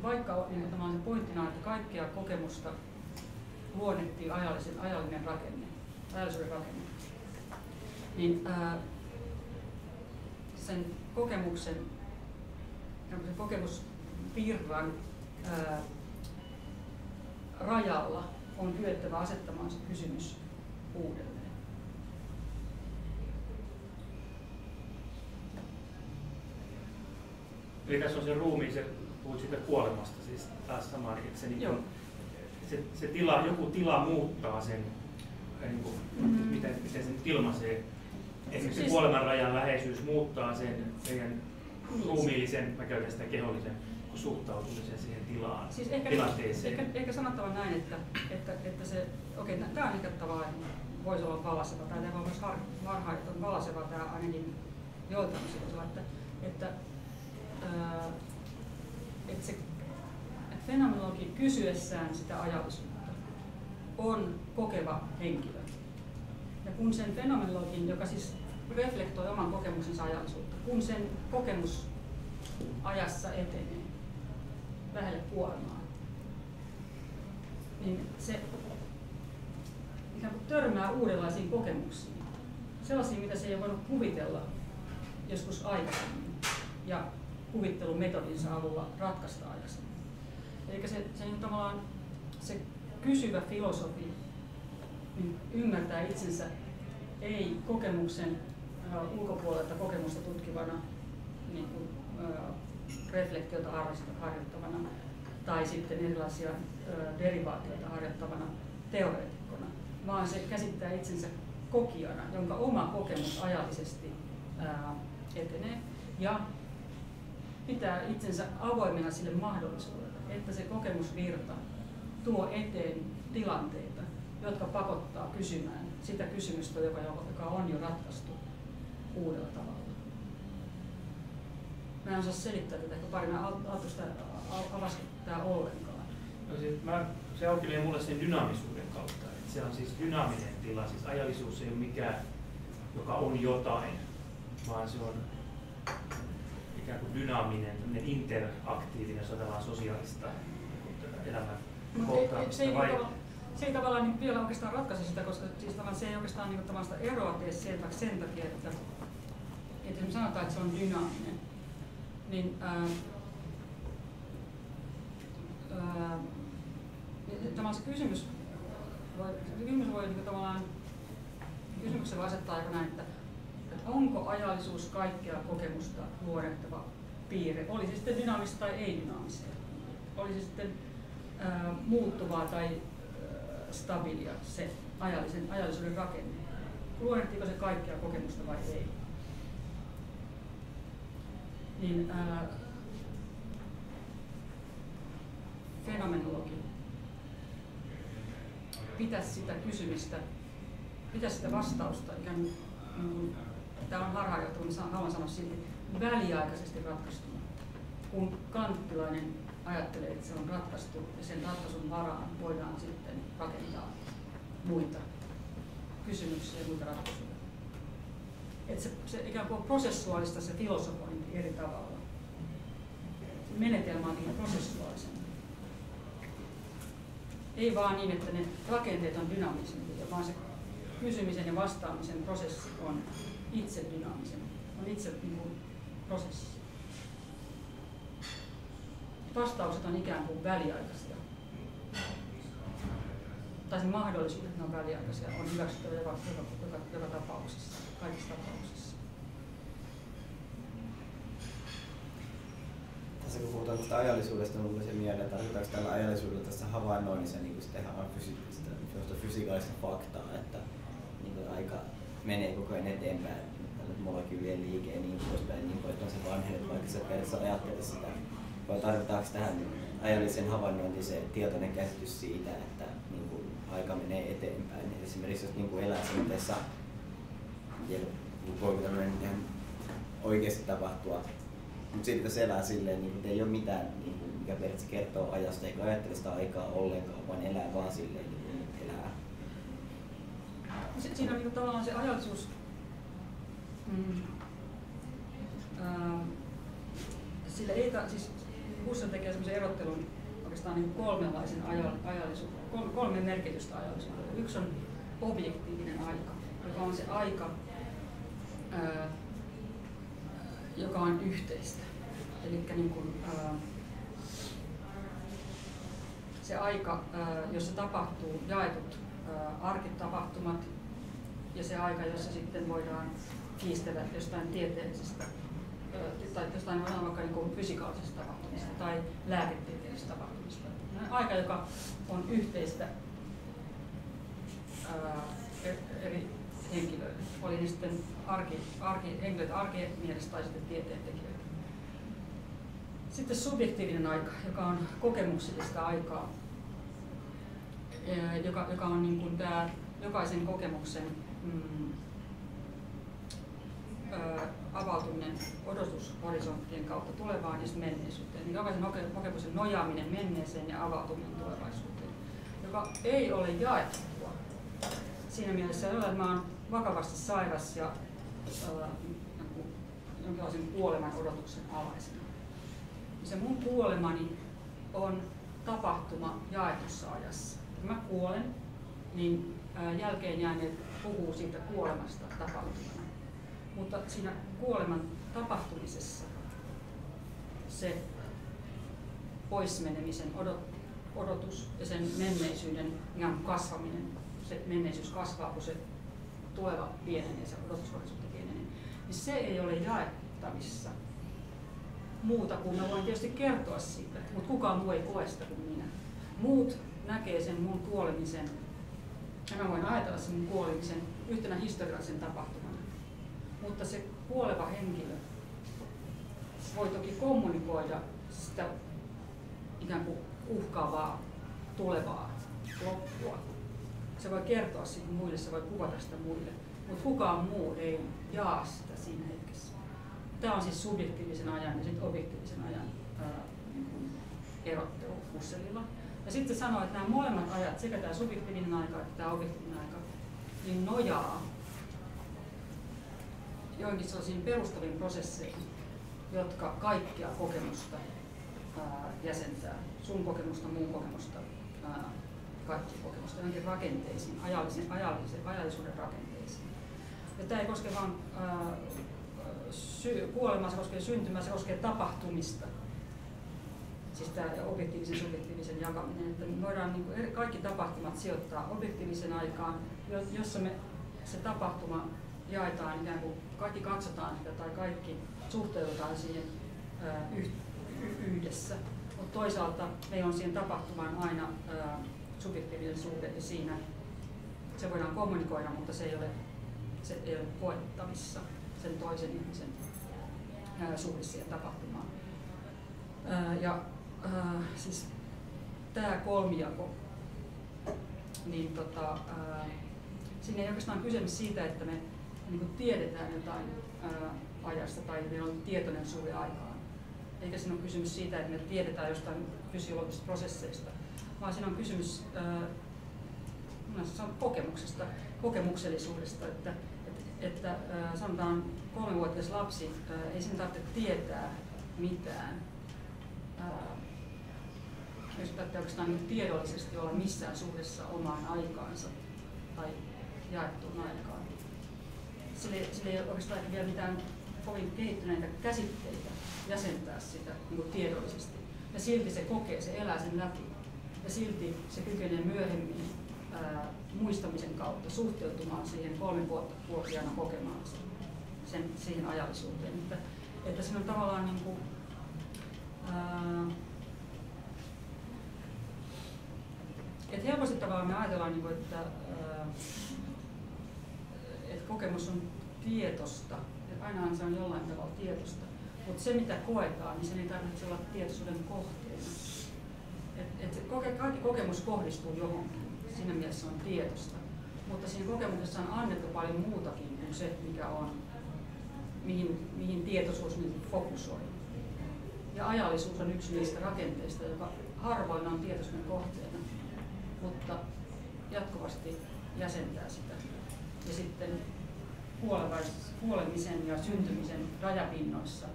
B: vaikka niin se pointtina, että kaikkea kokemusta luonnettiin ajallinen rakenne, ajallisuuden rakenne, niin sen kokemusvirran rajalla on kyettävä asettamaan se kysymys uudelleen.
C: Eli tässä on se ruumiin, se puhut siitä kuolemasta siis taas samaan, että se, niin kuin, se tila, joku tila muuttaa sen, niin kuin, miten se nyt ilmaisee. Esimerkiksi siis, kuoleman rajan läheisyys muuttaa sen meidän ruumiillisen, mä käytän sitä kehollisen suhtautumisen siihen tilaan,
B: siis
C: tilanteeseen.
B: Ehkä sanottava näin, että se, okei, tämä on ehkä tavallaan, voisi olla valaseva, tai tämä on myös varhain valaseva, tämä ainakin joiltain osalta, että se fenomenologi kysyessään sitä ajallisuutta on kokeva henkilö. Ja kun sen fenomenologin, joka siis reflektoi oman kokemuksensa ajallisuutta, kun sen kokemus ajassa etenee lähelle kuolemaa, niin se ikään kuin törmää uudenlaisiin kokemuksiin. Sellaisiin, mitä se ei ole voinut kuvitella joskus aikaisemmin ja kuvittelumetodinsa avulla ratkaista aikaisemmin. Eli se niin tavallaan se kysyvä filosofi niin ymmärtää itsensä ei kokemuksen ulkopuolelta kokemusta tutkivana niin kuin, reflektiota harjoittavana tai sitten erilaisia derivaatioita harjoittavana teoreetikkona, vaan se käsittää itsensä kokijana, jonka oma kokemus ajallisesti etenee ja pitää itsensä avoimena sille mahdollisuudelle, että se kokemusvirta tuo eteen tilanteita, jotka pakottaa kysymään sitä kysymystä, joka on jo ratkaistu uudella tavalla. Mä en osaa selittää tätä ehkä pari, mä sitä avasi tää ollenkaan.
C: No siis se aukelee mulle sen dynaamisuuden kautta. Että se on siis dynaaminen tila, siis ajallisuus ei ole mikään, joka on jotain, vaan se on ikään kuin dynaaminen, interaktiivinen, tavallaan sosiaalista elämän kohtaamista.
B: Se ei tavallaan niin vielä oikeastaan ratkaise sitä, koska siis se ei oikeastaan niin sitä eroa tee selväksi sen takia, että jos me sanotaan, että se on dynaaminen, niin se kysymys voi niin tavallaan kysymyksen voi asettaa aika näin, että onko ajallisuus kaikkea kokemusta luodettava piirre, oli se sitten dynaamista tai ei dynaamista, oli se sitten muuttuvaa tai stabiilia se ajallisuuden rakenne. Luonnehtiiko se kaikkea kokemusta vai ei? Niin fenomenologi pitäisi sitä kysymystä, pitäisi sitä vastausta ikään kuin, tämä on harhaanjohtava, mutta haluan sanoa silti, väliaikaisesti ratkaistuna. Kun kanttilainen ajattelee, että se on ratkaistu ja sen ratkaisun varaan voidaan sitten rakentaa muita kysymyksiä ja muita ratkaisuja. Että se ikään kuin on prosessuaalista se filosofointi eri tavalla. Se menetelmä on niin prosessuaalisen. Ei vaan niin, että ne rakenteet on dynaamisempia, vaan se kysymisen ja vastaamisen prosessi on itse dynaamisen, on itse niin kuin prosessi. Vastaukset on ikään kuin väliaikaisia. Tai se mahdollisuudet, että ne on väliaikaisia, on hyväksyttävä joka tapauksessa, kaikissa tapauksissa.
F: Tässä kun puhutaan tästä ajallisuudesta, niin mulle se mieleen, tarkoitaanko tällä ajallisuudella tässä havainnoinnissa niin fysikaalista faktaa, että niin aika menee koko ajan eteenpäin, molekyylien liike ja niin poispäin, niin poispäin se vanhenet, vaikka sä periaatteessa ajattelet sitä. Vai tarvitaanko tähän ajallisen havainnointiin se tietoinen käsitys siitä, että niin kuin, aika menee eteenpäin. Et esimerkiksi jos niin elää semmoisessa, voiko tämmöinen ihan oikeasti tapahtua, mutta sitten jos elää silleen, niin ei ole mitään, niin kuin, mikä periaatteessa kertoo ajasta, eikä ajattele sitä aikaa ollenkaan, vaan elää vaan silleen, niin kuin elää.
B: Siinä on niin tavallaan se ajallisuus. Sillä ei siis Husserl tekee semmoisen erottelun oikeastaan niin kolmenlaisen ajallisuuden, kolme merkitystä ajallisuudelle. Yksi on objektiivinen aika, joka on se aika, joka on yhteistä. Eli niin kuin, se aika, jossa tapahtuu jaetut arkitapahtumat ja se aika, jossa sitten voidaan kiistellä jostain tieteellisestä tai jostain vaikka niin fysikaalisesta tapahtumista tai lääketieteellisestä tapahtumista. Aika, joka on yhteistä eri henkilöille, oli ne sitten henkilöitä arkimielessä tai sitten tieteentekijöitä. Sitten subjektiivinen aika, joka on kokemuksellista aikaa, joka on niin kuin tämä jokaisen kokemuksen avautuminen odotushorisonttien kautta tulevaan ja menneisyyteen. Niin jokaisen kokemuksen nojaaminen menneeseen ja avautuminen tulevaisuuteen, joka ei ole jaettua. Siinä mielessä, että mä oon vakavasti sairas ja jonkinlaisen kuoleman odotuksen alaisena. Se mun kuolemani on tapahtuma jaetussa ajassa. Kun mä kuolen, niin jälkeen jääneet puhuu siitä kuolemasta tapahtumana. Mutta siinä kuoleman tapahtumisessa se poismenemisen odotus ja sen menneisyyden ihan kasvaminen, se menneisyys kasvaa, kun se tuleva pienenee, se odotushorisontti pienenee, niin se ei ole jaettavissa muuta kuin mä voin tietysti kertoa siitä, mutta kukaan muu ei koe sitä kuin minä. Muut näkee sen mun kuolemisen ja mä voin ajatella sen mun kuolemisen yhtenä historiallisen tapahtumana. Mutta se kuoleva henkilö voi toki kommunikoida sitä ikään kuin uhkaavaa tulevaa loppua. Se voi kertoa siitä muille, se voi kuvata sitä muille, mutta kukaan muu ei jaa sitä siinä hetkessä. Tämä on siis subjektiivisen ajan ja sitten objektiivisen ajan erottelu Husserlilla. Ja sitten se sanoo, että nämä molemmat ajat, sekä tämä subjektiivinen aika että tämä objektiivinen aika, niin nojaa joinkin sellaisiin perustaviin prosesseihin, jotka kaikkia kokemusta jäsentää. Sun kokemusta, muun kokemusta, kaikki kokemusta, johonkin rakenteisiin, ajallisuuden rakenteisiin. Ja tämä ei koske vain kuolemaa, se koskee syntymää, se koskee tapahtumista. Siis tämä objektiivisen subjektiivisen jakaminen, että me voidaan niin kuin kaikki tapahtumat sijoittaa objektiivisen aikaan, jossa se tapahtuma jaetaan ikään kuin kaikki katsotaan sitä tai kaikki suhteutetaan siihen yhdessä. Mutta toisaalta meillä on siihen tapahtumaan aina subjektiivinen suhde ja siinä se voidaan kommunikoida, mutta se ei ole koettavissa sen toisen ihmisen suhde siihen tapahtumaan. Siis tämä kolmijako, niin siinä ei oikeastaan kysymys siitä, että me niin kuin tiedetään jotain ajasta tai meillä on tietoinen suhde aikaan. Eikä siinä ole kysymys siitä, että me tiedetään jostain fysiologisista prosesseista, vaan siinä on kysymys kokemuksesta, kokemuksellisuudesta, että sanotaan 3-vuotias lapsi, ei sen tarvitse tietää mitään. Jos tarvitsee oikeastaan tiedollisesti olla missään suhdessa omaan aikaansa tai jaettuun aikaan. Sillä ei ole oikeastaan vielä mitään kovin kehittyneitä käsitteitä jäsentää sitä niin kuin tiedollisesti. Ja silti se kokee, se elää sen läpi. Ja silti se kykenee myöhemmin muistamisen kautta suhteutumaan siihen 3-vuotiaana kokemaan siihen ajallisuuteen. Että siinä on tavallaan niin kuin, että helposti tavallaan me ajatellaan, niin kuin, että kokemus on tietosta, että ainahan se on jollain tavalla tietosta, mutta se mitä koetaan, niin sen ei tarvitse olla tietoisuuden kohteena. Kaikki kokemus kohdistuu johonkin, siinä mielessä on tietosta, mutta siinä kokemuksessa on annettu paljon muutakin kuin se, mikä on, mihin tietoisuus niin fokusoi. Ja ajallisuus on yksi niistä rakenteista, joka harvoin on tietoisuuden kohteena, mutta jatkuvasti jäsentää sitä. Ja sitten kuolemisen ja syntymisen rajapinnoissa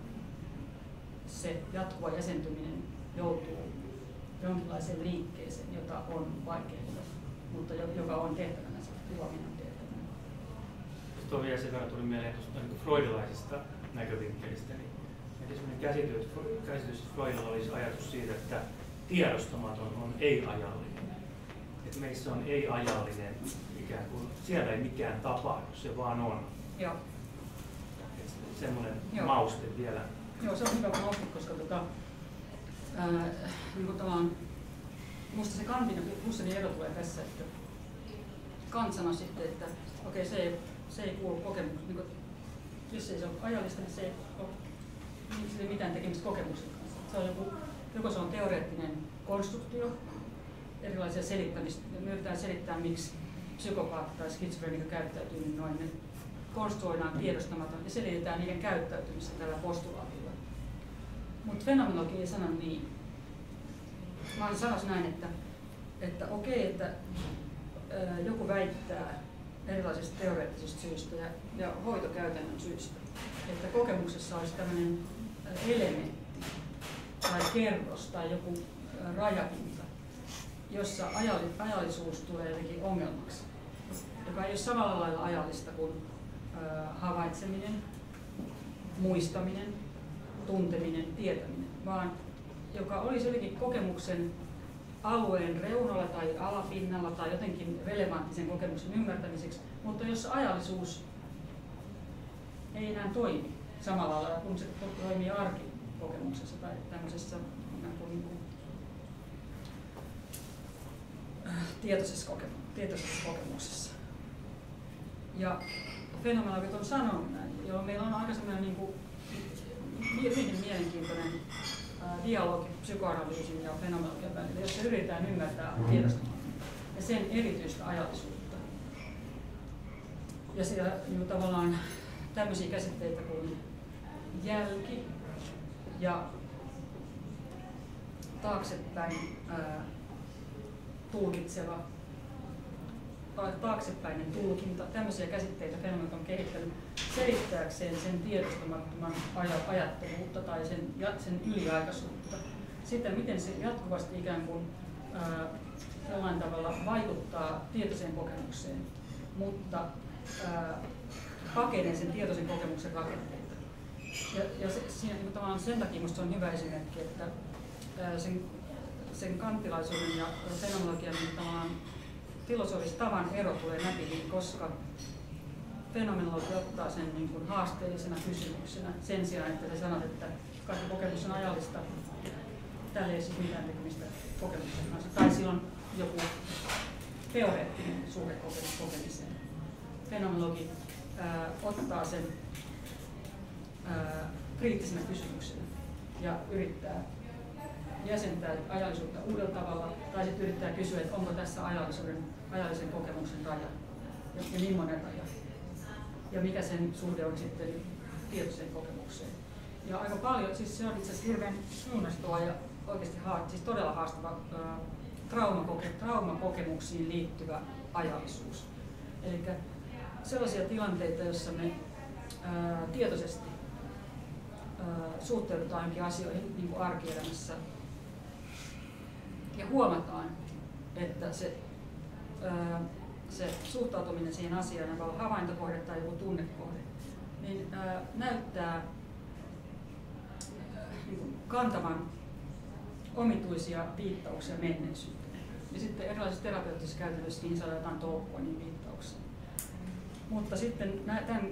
B: se jatkuva jäsentyminen joutuu jonkinlaiseen liikkeeseen, jota on vaikeutta, mutta joka on tehtävänä, se luominen on tehtävänä.
C: Tuo vielä sen verran tuli mieleen tuosta niin freudilaisesta näkövinkkelistä, niin sellainen käsitys Freudilla olisi ajatus siitä, että tiedostamaton on ei-ajallinen. Että meissä on ei-ajallinen ikään kuin, siellä ei mikään tapahdu, se vaan on.
B: Joo.
C: semmoinen
B: Joo.
C: mauste vielä.
B: Joo, se on hyvä mauste, koska niin minusta se Kantin ja Husserlin ero tulee tässä, että Kant sanoi sitten, että okei, se ei kuulu kokemukseen. Niin jos ei se ole ajallista, niin se ei ole mitään tekemistä kokemuksen kanssa. Se on joko se on teoreettinen konstruktio, erilaisia selittämistä. Me yritetään selittää, miksi psykopaatti tai skitsofreenikko käyttäytyy niin noin. Ne konstruoidaan tiedostamaton ja selitetään niiden käyttäytymistä tällä postulaatilla. Mutta fenomenologi ei sano niin. Mä sanoisin näin, että okei, että joku väittää erilaisista teoreettisista syistä ja hoitokäytännön syistä, että kokemuksessa olisi tämmöinen elementti tai kerros tai joku rajapinta, jossa ajallisuus tulee jotenkin ongelmaksi, joka ei ole samalla lailla ajallista kuin havaitseminen, muistaminen, tunteminen, tietäminen, vaan joka olisi jotenkin kokemuksen alueen reunalla tai alapinnalla tai jotenkin relevantti sen kokemuksen ymmärtämiseksi, mutta jossa ajallisuus ei enää toimi samalla lailla kuin se toimii arkikokemuksessa tai tämmöisessä tietoisessa kokemuksessa. Ja fenomenologit on sanonut näin, jolloin meillä on aika sellainen hyvin mielenkiintoinen dialogi psykoanalyysin ja fenomenologian välillä, jossa yritetään ymmärtää tiedostamaan ja sen erityistä ajallisuutta. Ja siellä tavallaan tämmöisiä käsitteitä kuin jälki ja taaksepäin tulkitseva, taaksepäinen tulkinta, tämmöisiä käsitteitä fenomenot on kehittänyt selittääkseen sen tiedostamattoman ajatteluutta tai sen yliaikaisuutta. Sitä, miten se jatkuvasti ikään kuin jollain tavalla vaikuttaa tietoiseen kokemukseen, mutta pakenee sen tietoisen kokemuksen rakenteita. Ja sen takia minusta on hyvä esimerkki, että sen kantilaisuuden ja fenomenologian filosofistavan ero tulee näkyviin, koska fenomenologia ottaa sen niin kuin haasteellisena kysymyksenä sen sijaan, että se sanoo, että kaikki kokemus on ajallista, tällä ei siis mitään tekemistä kokemuksen kanssa. Tai sillä on joku teoreettinen suhde kokemiseen. Fenomenologi ottaa sen kriittisenä kysymyksenä ja yrittää jäsentää ajallisuutta uudella tavalla, tai sitten yrittää kysyä, että onko tässä ajallisen kokemuksen raja ja millainen raja, ja mikä sen suhde on sitten tietoiseen kokemukseen. Ja aika paljon, siis se on itse asiassa hirveän kiinnostava ja oikeasti siis todella haastava traumakokemuksiin liittyvä ajallisuus. Eli sellaisia tilanteita, joissa me tietoisesti suhteudutaan johonkin asioihin niin kuin arkielämässä ja huomataan, että se suhtautuminen siihen asiaan, joka on havaintokohde tai joku tunnekohde, niin näyttää kantavan omituisia viittauksia menneisyyteen. Ja sitten erilaisissa terapeuttisissa käytännöissä niin saadaan jotain tolkkua niin viittauksia. Mutta sitten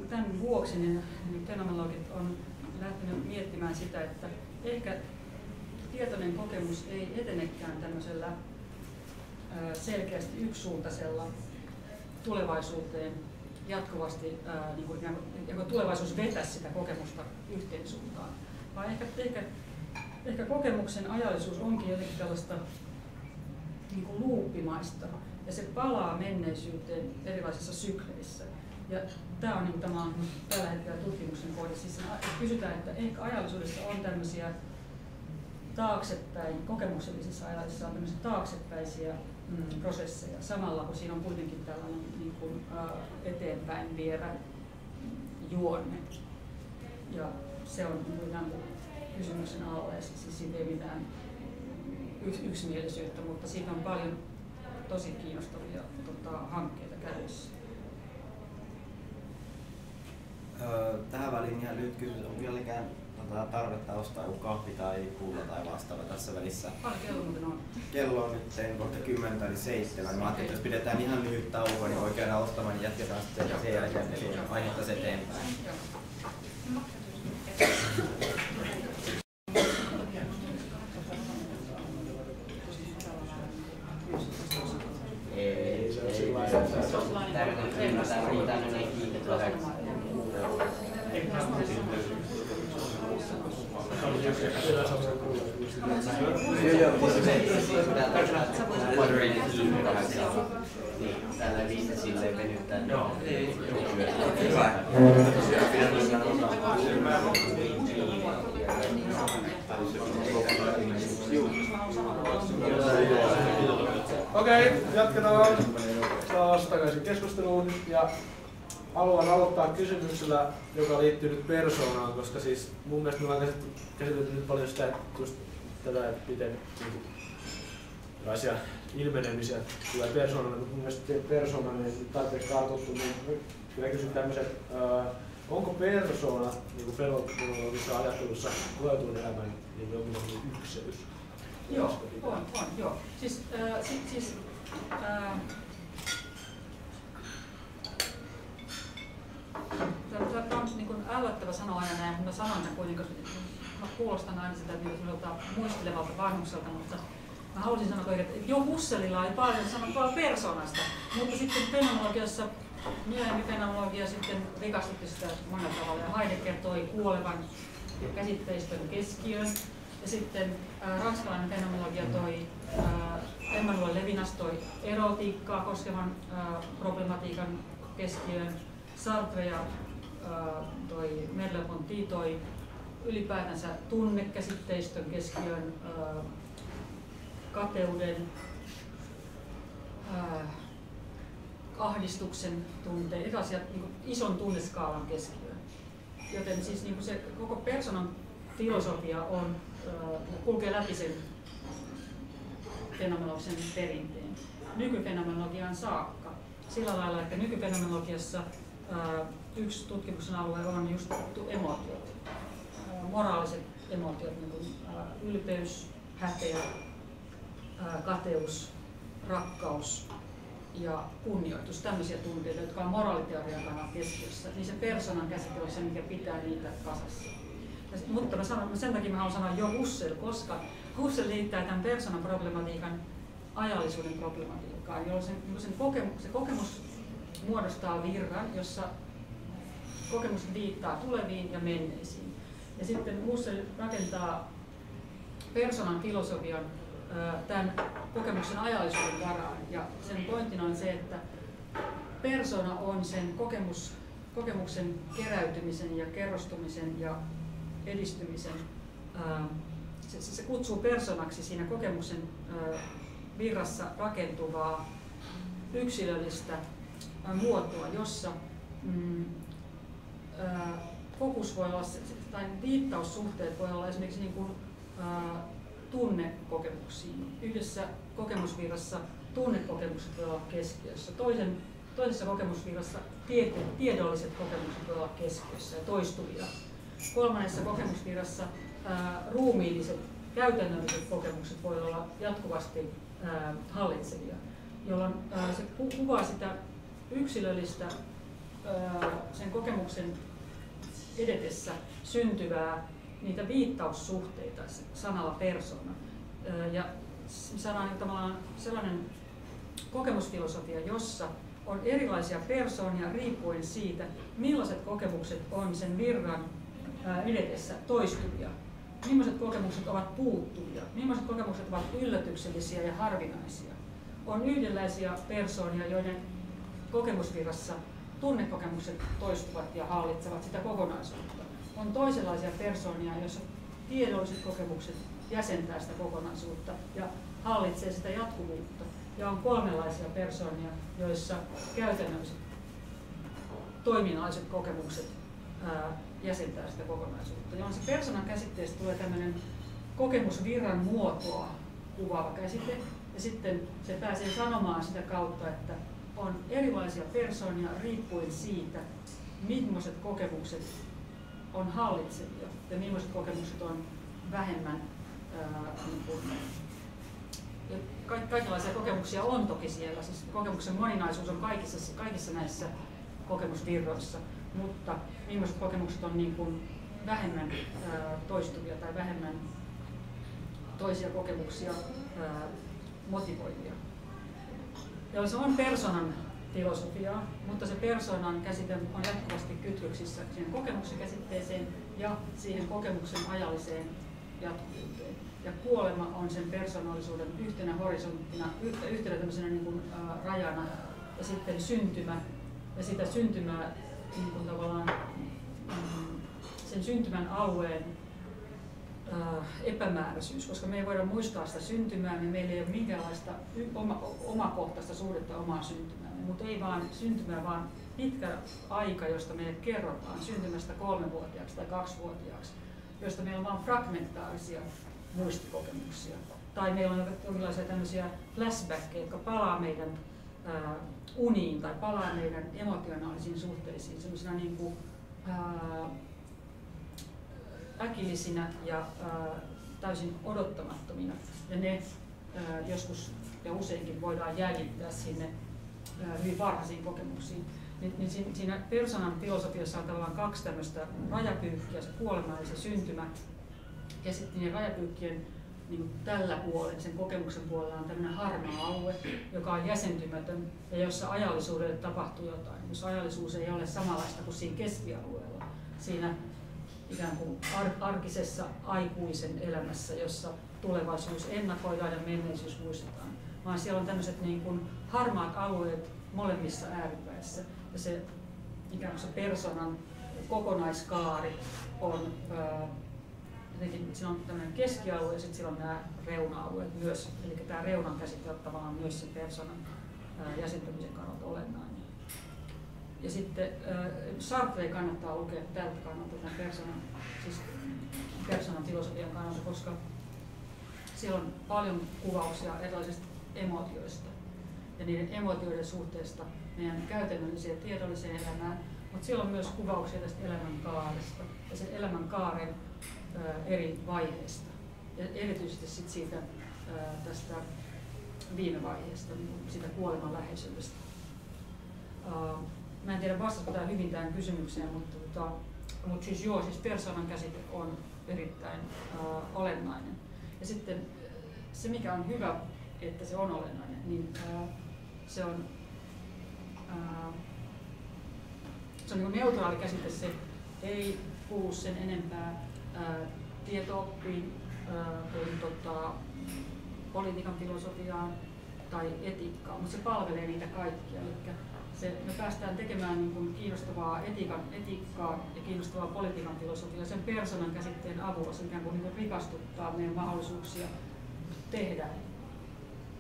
B: tämän vuoksi niin fenomenologit on lähtenyt miettimään sitä, että ehkä tietoinen kokemus ei etenekään tämmöisellä selkeästi yksisuuntaisella tulevaisuuteen jatkuvasti, niin kuin tulevaisuus vetäisi sitä kokemusta yhteen suuntaan. Vaan ehkä kokemuksen ajallisuus onkin jotenkin tällaista niin kuin luuppimaista, ja se palaa menneisyyteen erilaisissa sykleissä. Ja tämä on, niin, tämä on tällä hetkellä tutkimuksen kohde. Siis kysytään, että ehkä ajallisuudessa on tämmöisiä taaksepäin, kokemuksellisissa ajallisissa on tämmöisiä taaksepäisiä prosesseja, samalla kun siinä on kuitenkin tällainen niin kuin, eteenpäin vievä juonne. Ja se on ikään kuin kysymyksen alla, ja siis siitä ei mitään yksimielisyyttä, mutta siitä on paljon tosi kiinnostavia hankkeita käynnissä.
F: Tähän väliin ihan lyhyt kysymys. Onko vieläkään tarvetta ostaa joku kahvi tai pulla tai vastaava tässä välissä?
B: Paljon kello muuten on?
F: Kello on nyt kohta 10 eli 7. Mä ajattelin, että jos pidetään ihan lyhyt tauko, niin voi käydä selostamaan, niin jatketaan sitten sen jälkeen aihetta eteenpäin.
G: Tällä viisi silleen venyttää.
A: Okei, jatketaan taas takaisin keskusteluun ja haluan aloittaa kysymyksellä, joka liittyy nyt persoonaan, koska siis mun mielestä me ollaan käsitelty nyt paljon sitä, just tätä, että miten erilaisia ilmenemisiä tulee persoonalle, mutta mun mielestä persoonan ei tarpeeksi tartuttu, niin kyllä kysyn tämmöisen, onko persoona niin fenomenologisessa ajattelussa koetun elämän niin jonkinlainen ykseys?
B: Joo, on, joo. Tämä on niin älyttävä sanoa aina näin, mutta mä sanon sen kuitenkin, mä kuulostan aina sitä muistelevalta vanhukselta, mutta mä haluaisin sanoa, että jo Husserlilla oli paljon sanottavaa persoonasta, mutta sitten fenomenologiassa, myöhemmin fenomenologia sitten rikastutti sitä monella tavalla ja Heidegger toi kuolevan käsitteistön keskiöön. Ja sitten ranskalainen fenomenologia toi, Emmanuel Levinas toi erotiikkaa koskevan problematiikan keskiöön, Sartre ja toi Merleau-Ponty toi ylipäätänsä tunnekäsitteistön keskiöön, kateuden, ahdistuksen tunteen, erilaisia niin ison tunneskaalan keskiöön. Joten siis niin se koko persoonan filosofia on, kulkee läpi sen fenomenologisen perinteen nykyfenomenologiaan saakka. Sillä lailla, että nykyfenomenologiassa yksi tutkimuksen alue on just emotiot, moraaliset emotiot, niin kuin ylpeys, häpeä, kateus, rakkaus ja kunnioitus, tämmöisiä tunteita, jotka on moraaliteorian kannalta keskiössä, niin se persoonan käsite on se, mikä pitää niitä kasassa. Mutta sen takia mä haluan sanoa jo Husserl, koska Husserl liittää tämän persoonan problematiikan ajallisuuden problematiikkaan, jolloin se kokemus muodostaa virran, jossa kokemus viittaa tuleviin ja menneisiin. Ja sitten Husserl rakentaa persoonan filosofian tämän kokemuksen ajallisuuden varaan. Ja sen pointtina on se, että persona on sen kokemuksen keräytymisen ja kerrostumisen ja edistymisen. Se kutsuu persoonaksi siinä kokemuksen virrassa rakentuvaa yksilöllistä muotoa, jossa fokus voi olla, tai viittaussuhteet voi olla esimerkiksi niin kuin, tunnekokemuksiin. Yhdessä kokemusvirrassa tunnekokemukset voi olla keskiössä. Toisessa kokemusvirrassa tiedolliset kokemukset voi olla keskiössä ja toistuvia. Kolmannessa kokemusvirrassa ruumiilliset, käytännölliset kokemukset voi olla jatkuvasti hallitsevia, jolloin se kuvaa sitä yksilöllistä sen kokemuksen edetessä syntyvää niitä viittaussuhteita sanalla persona. Ja saadaan tavallaan sellainen kokemusfilosofia, jossa on erilaisia persoonia riippuen siitä, millaiset kokemukset on sen virran edetessä toistuvia, millaiset kokemukset ovat puuttuvia, millaiset kokemukset ovat yllätyksellisiä ja harvinaisia. On yhdenlaisia persoonia, joiden kokemusvirrassa tunnekokemukset toistuvat ja hallitsevat sitä kokonaisuutta. On toisenlaisia persoonia, joissa tiedolliset kokemukset jäsentää sitä kokonaisuutta ja hallitsee sitä jatkuvuutta. Ja on kolmenlaisia persoonia, joissa käytännölliset toiminnalliset kokemukset jäsentää sitä kokonaisuutta. Ja se persoonan käsitteestä tulee tämmöinen kokemusvirran muotoa kuvaava käsite, ja sitten se pääsee sanomaan sitä kautta, että on erilaisia persoonia riippuen siitä, millaiset kokemukset on hallitsevia ja millaiset kokemukset on vähemmän ja kaikenlaisia kokemuksia on toki siellä, siis kokemuksen moninaisuus on kaikissa näissä kokemusvirroissa, mutta millaiset kokemukset on niin kuin vähemmän toistuvia tai vähemmän toisia kokemuksia motivoivia. Ja se on persoonan filosofiaa, mutta se persoonan käsite on jatkuvasti kytköksissä siihen kokemuksen käsitteeseen ja siihen kokemuksen ajalliseen jatkuvuuteen. Ja kuolema on sen persoonallisuuden yhtenä horisonttina, yhtenä tämmöisenä niin kuin, rajana, ja sitten syntymä, ja sitä syntymää niin kuin tavallaan sen syntymän alueen epämääräisyys, koska me ei voida muistaa sitä syntymää, niin meillä ei ole minkäänlaista omakohtaista suhdetta omaan syntymään. Mutta ei vaan syntymää, vaan pitkä aika, josta meille kerrotaan syntymästä 3-vuotiaaksi tai 2-vuotiaaksi, josta meillä on vain fragmentaarisia muistikokemuksia. Tai meillä on jonkinlaisia tämmöisiä flashbackkejä, jotka palaa meidän uniin tai palaa meidän emotionaalisiin suhteisiin semmoisena niin kuin äkillisinä ja täysin odottamattomina. Ja ne joskus ja useinkin voidaan jäljittää sinne hyvin varhaisiin kokemuksiin. Niin siinä persoonan filosofiassa on tavallaan 2 tämmöistä rajapyykkiä, se kuolema ja se syntymä. Ja sitten niiden rajapyykkien niin tällä puolella, sen kokemuksen puolella on tämmöinen harmaa alue, joka on jäsentymätön ja jossa ajallisuudelle tapahtuu jotain. Jos ajallisuus ei ole samanlaista kuin siinä keskialueella, siinä ikään kuin arkisessa aikuisen elämässä, jossa tulevaisuus ennakoidaan ja menneisyys muistetaan, vaan siellä on tämmöiset niin kuin harmaat alueet molemmissa ääripäissä. Ja se ikään kuin se persoonan kokonaiskaari on jotenkin, siinä on tämmöinen keskialue ja sitten siellä on nämä reuna-alueet myös. Eli tämä reunan käsite on tavallaan myös sen persoonan jäsentymisen kannalta olennainen. Ja sitten Sartre kannattaa lukea tältä kannalta tämän persoonan filosofian kannalta, koska siellä on paljon kuvauksia erilaisista emootioista ja niiden emootioiden suhteesta meidän käytännölliseen ja tiedolliseen elämään, mutta siellä on myös kuvauksia tästä elämänkaaresta ja sen elämänkaaren eri vaiheista ja erityisesti sit siitä tästä viime vaiheesta, siitä kuoleman läheisyydestä. Mä en tiedä vastasko tämä hyvin tähän kysymykseen, mutta siis persoonan käsite on erittäin olennainen. Ja sitten se, mikä on hyvä, että se on olennainen, niin se on niin neutraali käsite, se ei kuulu sen enempää tieto-oppiin kuin politiikan filosofiaan tai etiikkaan, mutta se palvelee niitä kaikkia. Eli me päästään tekemään niin kuin kiinnostavaa etiikkaa ja kiinnostavaa politiikan filosofiaa sen persoonan käsitteen avulla. Se ikään kuin rikastuttaa meidän mahdollisuuksia tehdä,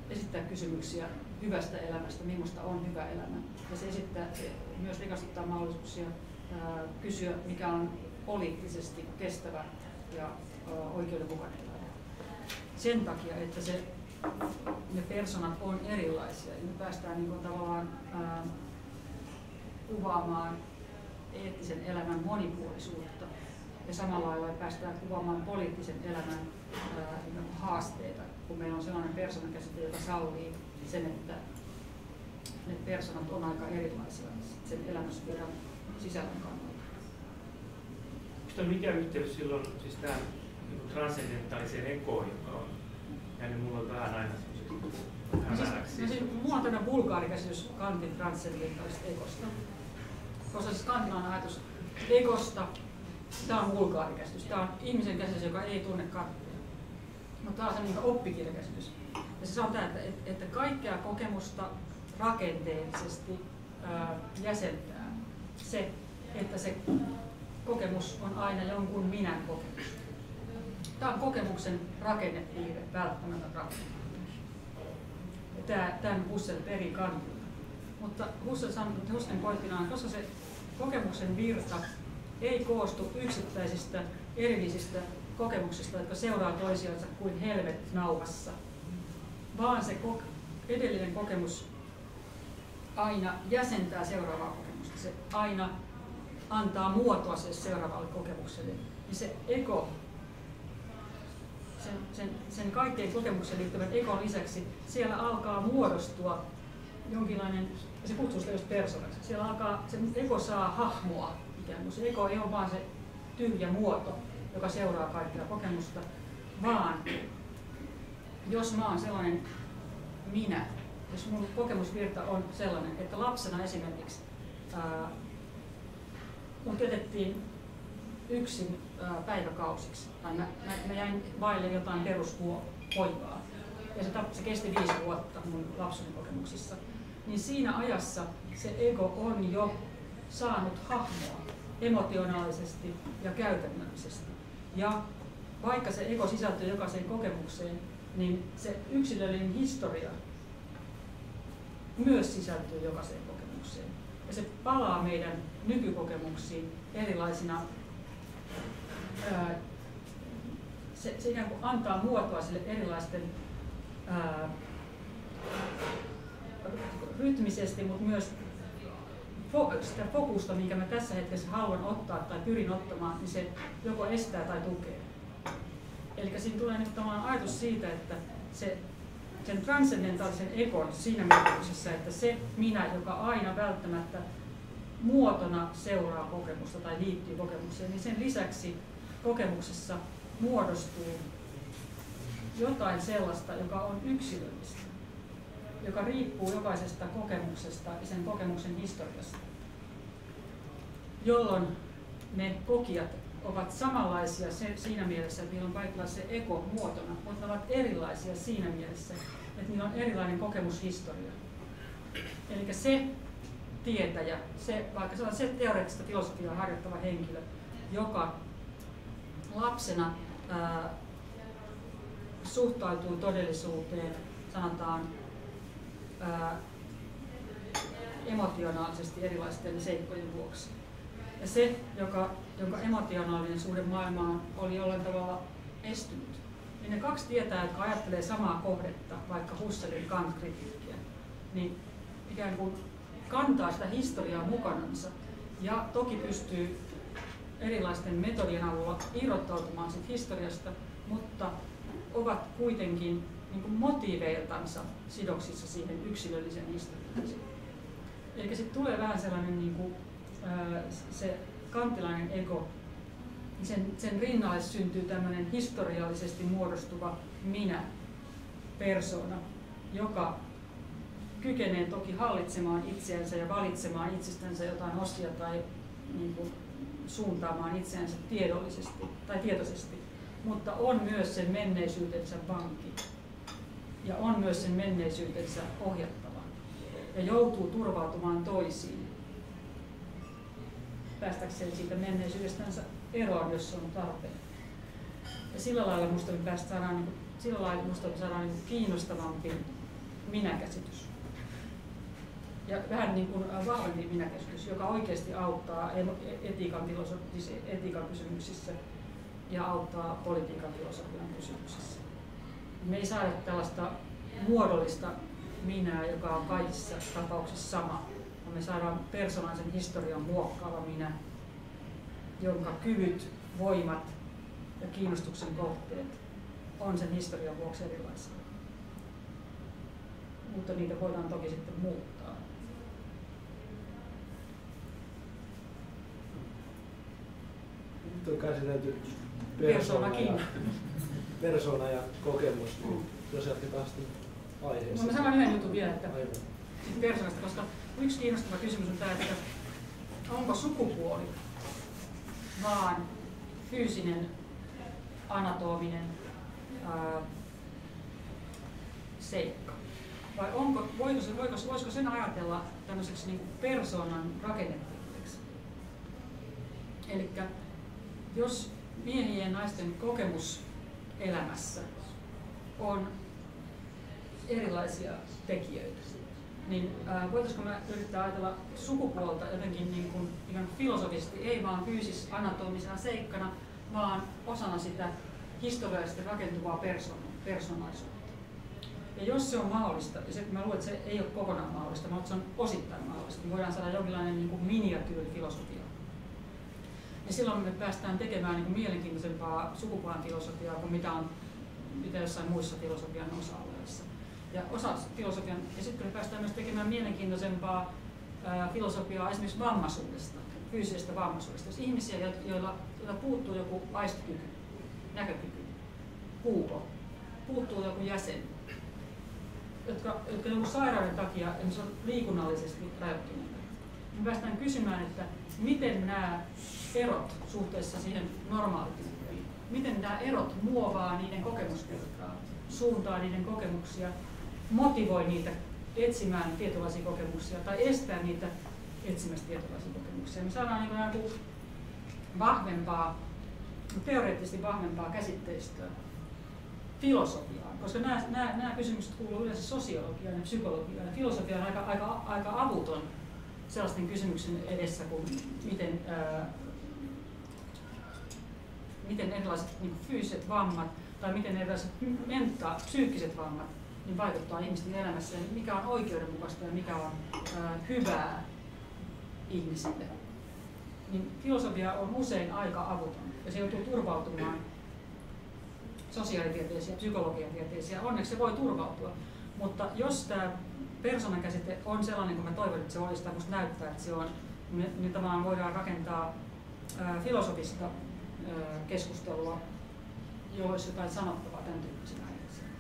B: esittää kysymyksiä hyvästä elämästä, millaista on hyvä elämä. Ja se myös rikastuttaa mahdollisuuksia kysyä, mikä on poliittisesti kestävä ja oikeudenmukainen elämä. Sen takia, että ne persoonat on erilaisia ja me päästään niin kuin tavallaan kuvaamaan eettisen elämän monipuolisuutta ja samalla lailla päästään kuvaamaan poliittisen elämän haasteita, kun meillä on sellainen persoonakäsite, joka sallii sen, että ne persoonat on aika erilaisia sen elämänsfäärin sisällön kannalta.
C: Onko mikä yhteys silloin siis tähän niin transcendentaaliseen ekoon, joka on jäänyt mulla vähän aina
B: siis mulla on tämmöinen vulgaarikäsitys Kantin transcendentaalisesta ekosta. Koska siis Kantilla on ajatus ekosta, tämä on vulgaarikäsitys. Tämä on ihmisen käsitys, joka ei tunne Kanttia. Mutta tämä on sellainen oppikirjakäsitys. Ja se sanoo tämä, että kaikkea kokemusta rakenteellisesti jäsentää se, että se kokemus on aina jonkun minän kokemus. Tämä on kokemuksen rakennepiirre, välttämätön rakennepiirre. Tämän Husserl peri Kantilta. Mutta Husserlin pointtina on, koska se kokemuksen virta ei koostu yksittäisistä erillisistä kokemuksista, jotka seuraa toisiansa kuin helvet nauhassa, vaan se edellinen kokemus aina jäsentää seuraavaa kokemusta. Se aina antaa muotoa sille seuraavalle kokemukselle. Niin se ego, sen kaikkeen kokemukseen liittyvän ekon lisäksi siellä alkaa muodostua jonkinlainen, ja se kutsuu sitä just persoonaksi, siellä alkaa, se eko saa hahmoa ikään kuin. Se eko ei ole vaan se tyhjä muoto, joka seuraa kaikkea kokemusta, vaan jos mä oon sellainen minä, jos mun kokemusvirta on sellainen, että lapsena esimerkiksi mut jätettiin yksin päiväkausiksi, tai mä jäin vaille jotain perushoivaa, ja se kesti 5 vuotta mun lapsuuden kokemuksissa, niin siinä ajassa se ego on jo saanut hahmoa emotionaalisesti ja käytännöllisesti. Ja vaikka se ego sisältyy jokaiseen kokemukseen, niin se yksilöllinen historia myös sisältyy jokaiseen kokemukseen. Ja se palaa meidän nykykokemuksiin erilaisina, se ikään kuin antaa muotoa sille erilaisten rytmisesti, mutta myös sitä fokusta, minkä mä tässä hetkessä haluan ottaa tai pyrin ottamaan, niin se joko estää tai tukee. Eli siinä tulee nyt ajatus siitä, että sen transcendentaalisen ekon siinä merkityksessä, että se minä, joka aina välttämättä muotona seuraa kokemusta tai liittyy kokemukseen, niin sen lisäksi kokemuksessa muodostuu jotain sellaista, joka on yksilöllistä, joka riippuu jokaisesta kokemuksesta ja sen kokemuksen historiasta, jolloin ne kokijat ovat samanlaisia siinä mielessä, että niillä on kaikilla se ego muotona, mutta ne ovat erilaisia siinä mielessä, että niillä on erilainen kokemushistoria. Eli se tietäjä, vaikka se on se teoreettista filosofiaa harjoittava henkilö, joka lapsena suhtautuu todellisuuteen, sanotaan emotionaalisesti erilaisten seikkojen vuoksi. Ja se, jonka emotionaalinen suhde maailmaan oli jollain tavalla estynyt, niin ne 2 tietää, jotka ajattelee samaa kohdetta, vaikka Husserlin Kant-kritiikkiä, niin ikään kuin kantaa sitä historiaa mukanansa ja toki pystyy erilaisten metodien avulla irrottautumaan siitä historiasta, mutta ovat kuitenkin niin kuin motiiveiltansa sidoksissa siihen yksilölliseen historiaan. Eli sitten tulee vähän sellainen niin kuin, se kantilainen ego, sen rinnalle syntyy tämmöinen historiallisesti muodostuva minä, persona, joka kykenee toki hallitsemaan itseänsä ja valitsemaan itsestänsä jotain osia tai niin kuin, suuntaamaan itseänsä tiedollisesti tai tietoisesti, mutta on myös sen menneisyytensä vanki ja on myös sen menneisyytensä ohjattava ja joutuu turvautumaan toisiin päästäkseen siitä menneisyydestänsä eroon, jos se on tarpeen. Ja sillä lailla minusta me saadaan kiinnostavampi minäkäsitys. Ja vähän niin kuin vahvempi minäkäsitys, joka oikeasti auttaa etiikan kysymyksissä ja auttaa politiikan filosofian kysymyksissä. Me ei saada tällaista muodollista minää, joka on kaikissa tapauksissa sama, vaan me saadaan persoonallisen historian muokkaava minä, jonka kyvyt, voimat ja kiinnostuksen kohteet on sen historian vuoksi erilaisia. Mutta niitä voidaan toki sitten muuttaa.
A: Nyt on käsitelty persoona ja kokemus. Jos jatketaan sitten aiheesta.
B: Mä sanon yhden jutun vielä, että persoonasta, koska yksi kiinnostava kysymys on tämä, että onko sukupuoli vaan fyysinen, anatominen seikka? Vai voisiko sen ajatella tämmöiseksi niin kuin persoonan rakennetekijäksi? Eli jos miehien ja naisten kokemus elämässä on erilaisia tekijöitä, niin voitaisiinko me yrittää ajatella sukupuolta jotenkin niin kuin ihan filosofisesti, ei vaan fyysis-anatomisena seikkana, vaan osana sitä historiallisesti rakentuvaa persoonallisuutta. Ja jos se on mahdollista, ja mä luulen, että se ei ole kokonaan mahdollista, mutta se on osittain mahdollista, niin voidaan saada jonkinlainen niin kuin miniatyyrifilosofia. Ja silloin me päästään tekemään niin kuin mielenkiintoisempaa sukupuolen filosofiaa kuin mitä on mitä jossain muissa filosofian osa-alueissa. Ja sitten kun päästään myös tekemään mielenkiintoisempaa filosofiaa esimerkiksi vammaisuudesta, fyysisestä vammaisuudesta. Jos ihmisiä, joilla puuttuu joku aistikyky, näkökyky, kuulo, puuttuu joku jäsen, jotka jonkun sairauden takia on liikunnallisesti rajoittuneita, niin päästään kysymään, että miten nämä erot suhteessa siihen normaalikykyyn, miten nämä erot muovaa niiden kokemusvirtaa, suuntaa niiden kokemuksia, motivoi niitä etsimään tietynlaisia kokemuksia tai estää niitä etsimästä tietynlaisia kokemuksia. Me saadaan niin vahvempaa, teoreettisesti vahvempaa käsitteistöä filosofiaan, koska nämä kysymykset kuuluvat yleensä sosiologiaan ja psykologiaan. Ja filosofia on aika avuton sellaisten kysymyksen edessä kuin miten erilaiset niin fyysiset vammat tai miten erilaiset psyykkiset vammat niin vaikuttaa ihmisten elämässä ja mikä on oikeudenmukaista ja mikä on hyvää ihmisille. Niin filosofia on usein aika avuton ja se joutuu turvautumaan sosiaalitieteisiä ja psykologiatieteisiä. Onneksi se voi turvautua, mutta jos tämä persoonan käsite on sellainen kuin mä toivon, että se olisi, tai musta näyttää, että se on, niin tavallaan voidaan rakentaa filosofista keskustelua, jolla olisi jotain sanottavaa tämän tyyppisen aiheeseen.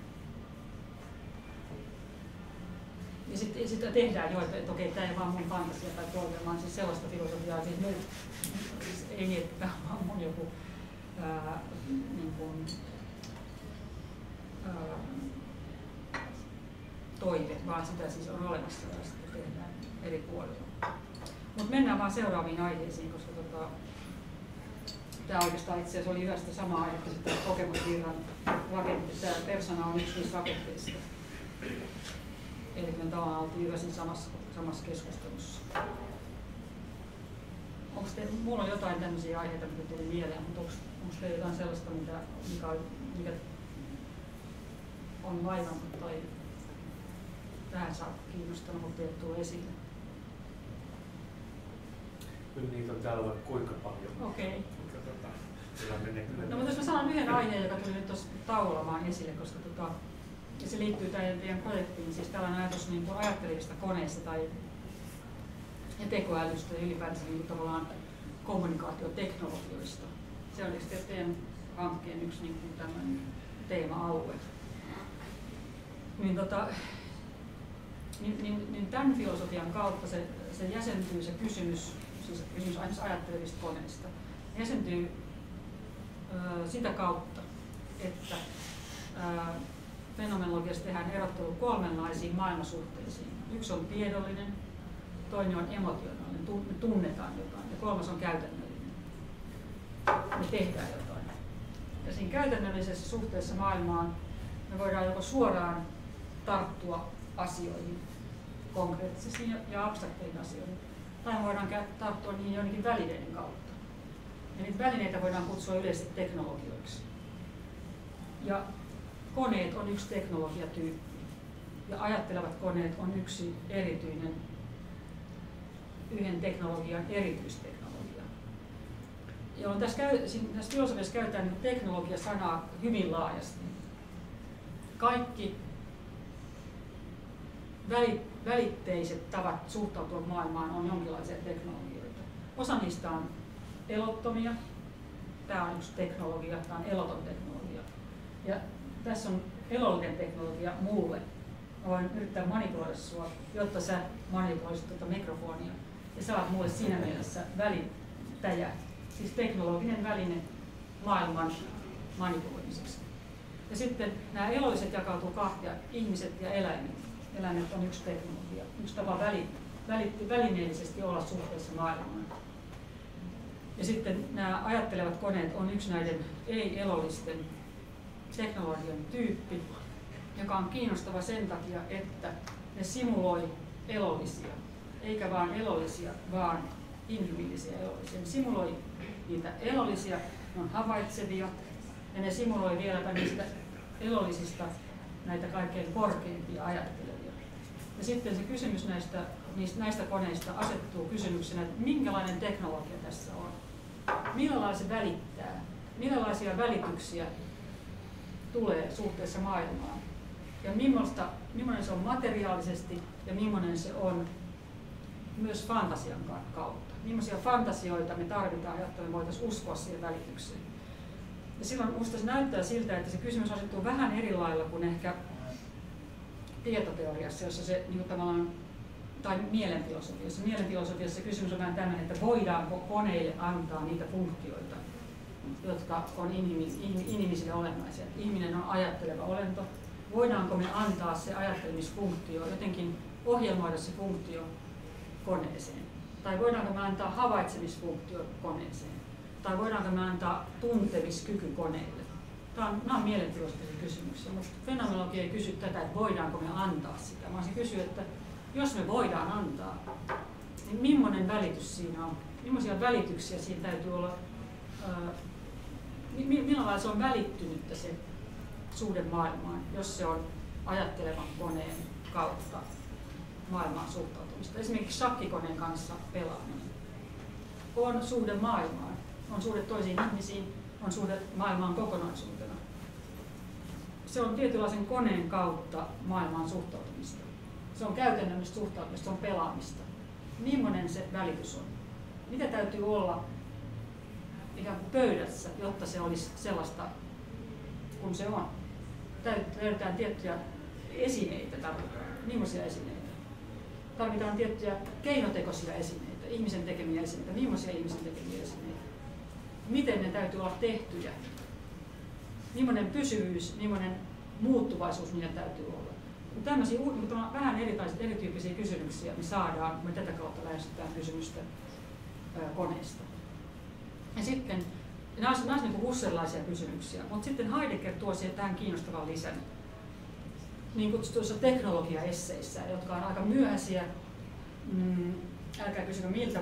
B: Ja sitten sitä tehdään jo, että okei, tämä ei vaan mun fantasia tai toive, vaan siis sellaista filosofiaa, siis ei niin, että tämä on vaan mun joku niin kuin, toive, vaan sitä siis on olemassa ja sitä tehdään eri puolilla. Mutta mennään vaan seuraaviin aiheisiin, koska tämä oikeastaan itse asiassa oli hyvä sitä samaa aihetta, sitä kokemusvirran rakennetta. Tämä persona on yksi niistä rakenteista. Eli me tavallaan oltiin hyvä siinä samassa keskustelussa. Mulla on jotain tämmöisiä aiheita, mitä tuli mieleen, mutta onko teillä jotain sellaista, mikä on vaivannut tai tähän saakka kiinnostanut, mutta ei tule esille?
A: Kyllä niitä on täällä vaikka kuinka paljon.
B: Okei. No, mutta jos mä sanon yhden aiheen, joka tuli nyt tuossa taulamaan esille, koska ja se liittyy teidän projektiin, siis tällainen ajatus niin ajattelevista koneista ja tekoälystä ja ylipäätänsä niin tavallaan kommunikaatioteknologioista. Se on teidän hankkeen yksi niin tämmöinen teema-alue. Niin tämän filosofian kautta se jäsentyy se kysymys, siis kysymys ajattelevista koneista, jäsentyy sitä kautta, että fenomenologiassa tehdään erottelu kolmenlaisiin maailmasuhteisiin. Yksi on tiedollinen, toinen on emotionaalinen, me tunnetaan jotain, ja kolmas on käytännöllinen, me tehdään jotain. Ja siinä käytännöllisessä suhteessa maailmaan me voidaan joko suoraan tarttua asioihin, konkreettisesti ja abstrakteihin asioihin, tai me voidaan tarttua niihin joidenkin välineiden kautta. Ja niitä välineitä voidaan kutsua yleisesti teknologioiksi. Ja koneet on yksi teknologiatyyppi, ja ajattelevat koneet on yksi erityinen, yhden teknologian erityisteknologia. Jolloin tässä filosofiassa käytetään teknologia-sanaa hyvin laajasti. Kaikki välitteiset tavat suhtautua maailmaan on jonkinlaisia teknologioita. Osa niistä on elottomia. Tämä on yksi teknologia, tämä on eloton teknologia. Ja tässä on elollinen teknologia mulle. Mä voin yrittää manipuloida sua, jotta sä manipuloisit tuota mikrofonia. Ja sä oot mulle siinä mielessä välittäjä, siis teknologinen väline maailman manipuloimiseksi. Ja sitten nämä elolliset jakautuu kahtia, ihmiset ja eläimet. Eläimet on yksi teknologia, yksi tapa välineellisesti olla suhteessa maailmaan. Ja sitten nämä ajattelevat koneet on yksi näiden ei-elollisten teknologian tyyppi, joka on kiinnostava sen takia, että ne simuloi elollisia, eikä vain elollisia, vaan inhimillisiä elollisia. Ne simuloi niitä elollisia, ne on havaitsevia, ja ne simuloi vieläpä niistä elollisista näitä kaikkein korkeimpia ajattelevia. Ja sitten se kysymys näistä koneista asettuu kysymyksenä, että minkälainen teknologia tässä on, millä lailla se välittää, millaisia välityksiä tulee suhteessa maailmaan. Ja millainen se on materiaalisesti ja millainen se on myös fantasian kautta. Millaisia fantasioita me tarvitaan, jotta me voitaisiin uskoa siihen välitykseen. Ja silloin minusta se näyttää siltä, että se kysymys asettuu vähän eri lailla kuin ehkä tietoteoriassa, jossa se niin kuin tavallaan, tai mielenfilosofiassa. Mielenfilosofiassa se kysymys on vähän tämmöinen, että voidaanko koneille antaa niitä funktioita, jotka on inhimillisille olennaisia. Ihminen on ajatteleva olento. Voidaanko me antaa se ajattelemisfunktio, jotenkin ohjelmoida se funktio koneeseen? Tai voidaanko me antaa havaitsemisfunktio koneeseen? Tai voidaanko me antaa tuntemiskyky koneelle? Nämä on mielenfilosofisia kysymyksiä, mutta fenomenologia ei kysy tätä, että voidaanko me antaa sitä, vaan se kysyy, että jos me voidaan antaa, niin millainen välitys siinä on? Millaisia välityksiä siinä täytyy olla? Millä lailla se on välittynyttä se suhde maailmaan, jos se on ajattelevan koneen kautta maailmaan suhtautumista. Esimerkiksi shakkikoneen kanssa pelaaminen on suhde maailmaan, on suhde toisiin ihmisiin, on suhde maailmaan kokonaisuutena. Se on tietynlaisen koneen kautta maailmaan suhtautumista. Se on käytännöllistä suhtautumista, se on pelaamista. Millainen se välitys on? Mitä täytyy olla ikään kuin pöydässä, jotta se olisi sellaista kuin se on? Löydetään tiettyjä esineitä, tarvitaan. Millaisia esineitä? Tarvitaan tiettyjä keinotekoisia esineitä, ihmisen tekemiä esineitä. Millaisia ihmisen tekemiä esineitä? Miten ne täytyy olla tehtyjä? Millainen pysyvyys, millainen muuttuvaisuus niiden täytyy olla? Tällaisia vähän erityyppisiä kysymyksiä me saadaan, kun me tätä kautta lähestytään kysymystä koneesta. Ja sitten nämä ovat niin kuin Husserlilaisia kysymyksiä, mutta sitten Heidegger tuo siihen tähän kiinnostavan lisän niin kutsutuissa teknologia-esseissä, jotka on aika myöhäisiä. Älkää kysykö miltä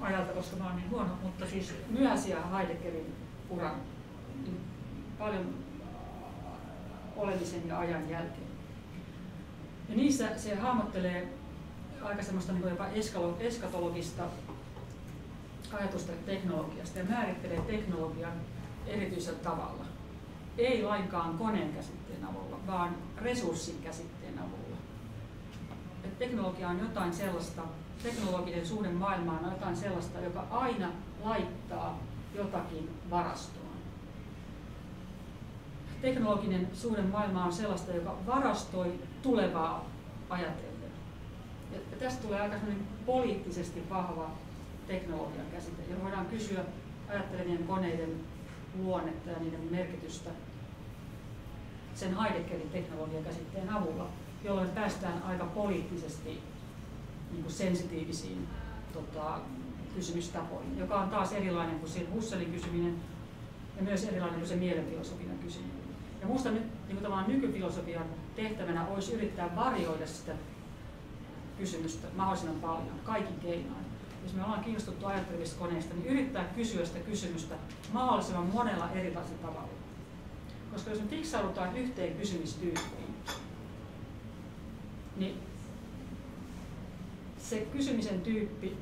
B: ajalta, koska mä oon niin huono, mutta siis myöhäisiä Heideggerin uran paljon olemisen ja ajan jälkeen. Ja niissä se hahmottelee aika semmoista niin kuin jopa eskatologista ajatusta teknologiasta ja määrittelee teknologian erityisellä tavalla. Ei lainkaan koneen käsitteen avulla, vaan resurssin käsitteen avulla. Et teknologia on jotain sellaista, teknologinen suhde maailmaan on jotain sellaista, joka aina laittaa jotakin varastoon. Teknologinen suhde maailmaan on sellaista, joka varastoi tulevaa ajatellen. Ja tästä tulee aika poliittisesti vahva teknologian käsite, ja voidaan kysyä ajattelevien koneiden luonnetta ja niiden merkitystä sen Heideggerin teknologian käsitteen avulla, jolloin päästään aika poliittisesti niin kuin sensitiivisiin kysymystapoihin, joka on taas erilainen kuin siinä Husserlin kysyminen ja myös erilainen kuin se mielenfilosofian kysyminen. Ja minusta nyt niin nykyfilosofian tehtävänä olisi yrittää varjoida sitä kysymystä mahdollisimman paljon, kaikin keinoin. Jos me ollaan kiinnostuttu ajattelevista koneista, niin yrittää kysyä sitä kysymystä mahdollisimman monella erilaisella tavalla. Koska jos me fiksaudutaan yhteen kysymystyyppiin, niin se kysymisen tyyppi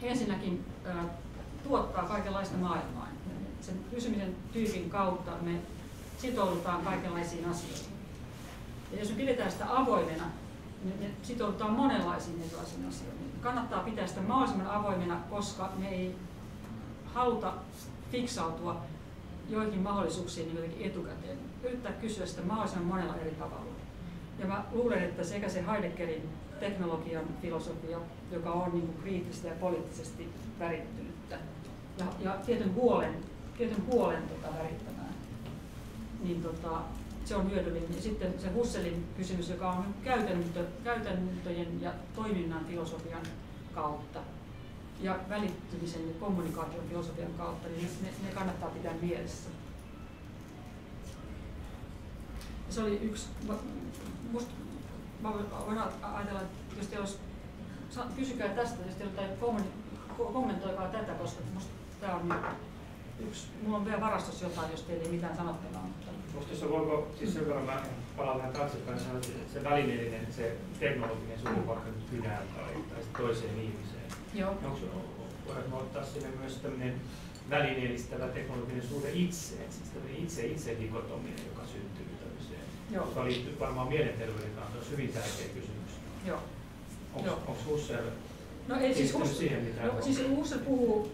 B: ensinnäkin tuottaa kaikenlaista maailmaa. Sen kysymisen tyypin kautta me sitoudutaan kaikenlaisiin asioihin. Ja jos me pidetään sitä avoimena, niin me sitoudutaan monenlaisiin erilaisiin asioihin. Kannattaa pitää sitä mahdollisimman avoimena, koska me ei haluta fiksautua joihin mahdollisuuksiin niin jotenkin etukäteen. Yrittää kysyä sitä mahdollisimman monella eri tavalla. Ja mä luulen, että sekä se Heideggerin teknologian filosofia, joka on niin kuin kriittistä ja poliittisesti värittynyttä, ja tietyn huolen värittämään, niin se on hyödyllinen. Ja sitten se Husserlin kysymys, joka on käytäntöjen ja toiminnan filosofian kautta ja välittymisen ja kommunikaation filosofian kautta, niin ne kannattaa pitää mielessä. Ja se oli yksi, mä voin ajatella, että jos teillä olisi, kysykää tästä, jos teillä on kommentoikaa tätä, koska musta tämä on yksi, mulla on vielä varastossa jotain, jos teillä ei mitään sanottavaa.
C: Musta jos voiko, siis sen verran mä palaan vähän taaksepäin ja sanon, että se välineellinen, se teknologinen suhde vaikka nyt kynään tai toiseen ihmiseen.
B: Joo.
C: Voidaanko ottaa sinne myös tämmöinen välineellistävä teknologinen suhde itseen, siis tämmöinen itse-dikotominen, joka syntyy tämmöiseen, joka liittyy varmaan mielenterveyden kannalta, on hyvin tärkeä kysymys.
B: Joo.
C: Onko Husserl
B: siihen mitään? No, siis Husserl puhuu...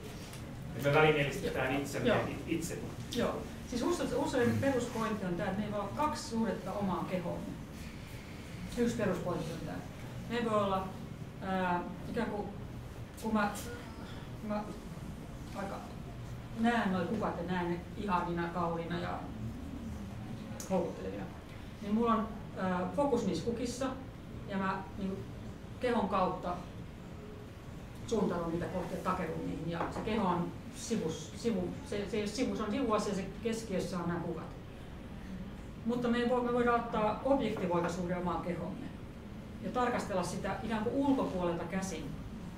C: Me välineellistetään itsemme itse.
B: Joo. Siis Husserlin peruspointti on tämä, että meillä voi olla kaksi suhdetta omaan kehoon. Yksi peruspointti on tämä. Me voi olla ikään kuin, kun mä vaikka näen nuo kuvat ja näen ne ihanina, kauniina ja houkuttelevina, niin mulla on fokus niissä kukissa ja mä niin kehon kautta suuntaudun niitä kohti ja takerun niihin ja se keho on se on sivuasia, se keskiössä on nämä kuvat. Mutta me voidaan ottaa objektivoitaisuuden omaan kehomme ja tarkastella sitä ikään kuin ulkopuolelta käsin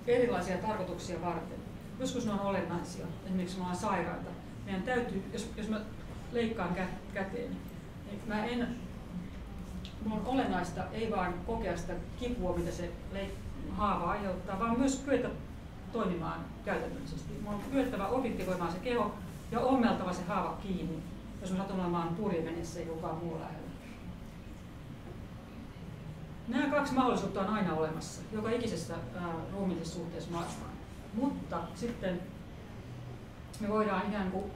B: erilaisia tarkoituksia varten. Joskus ne on olennaisia, esimerkiksi me ollaan sairaita. Meidän täytyy, jos mä leikkaan käteen, niin mulla on olennaista ei vain kokea sitä kipua, mitä se haava aiheuttaa, vaan myös kyetä toimimaan käytännöllisesti. Mulla on kyettävä objektivoimaan se keho ja ommeltava se haava kiinni, jos mä satun olemaan purjevenessä joka on muu lähellä. Nämä kaksi mahdollisuutta on aina olemassa, joka ikisessä ruumiillisessa suhteessa maailmaan. Mutta sitten me voidaan ikään kuin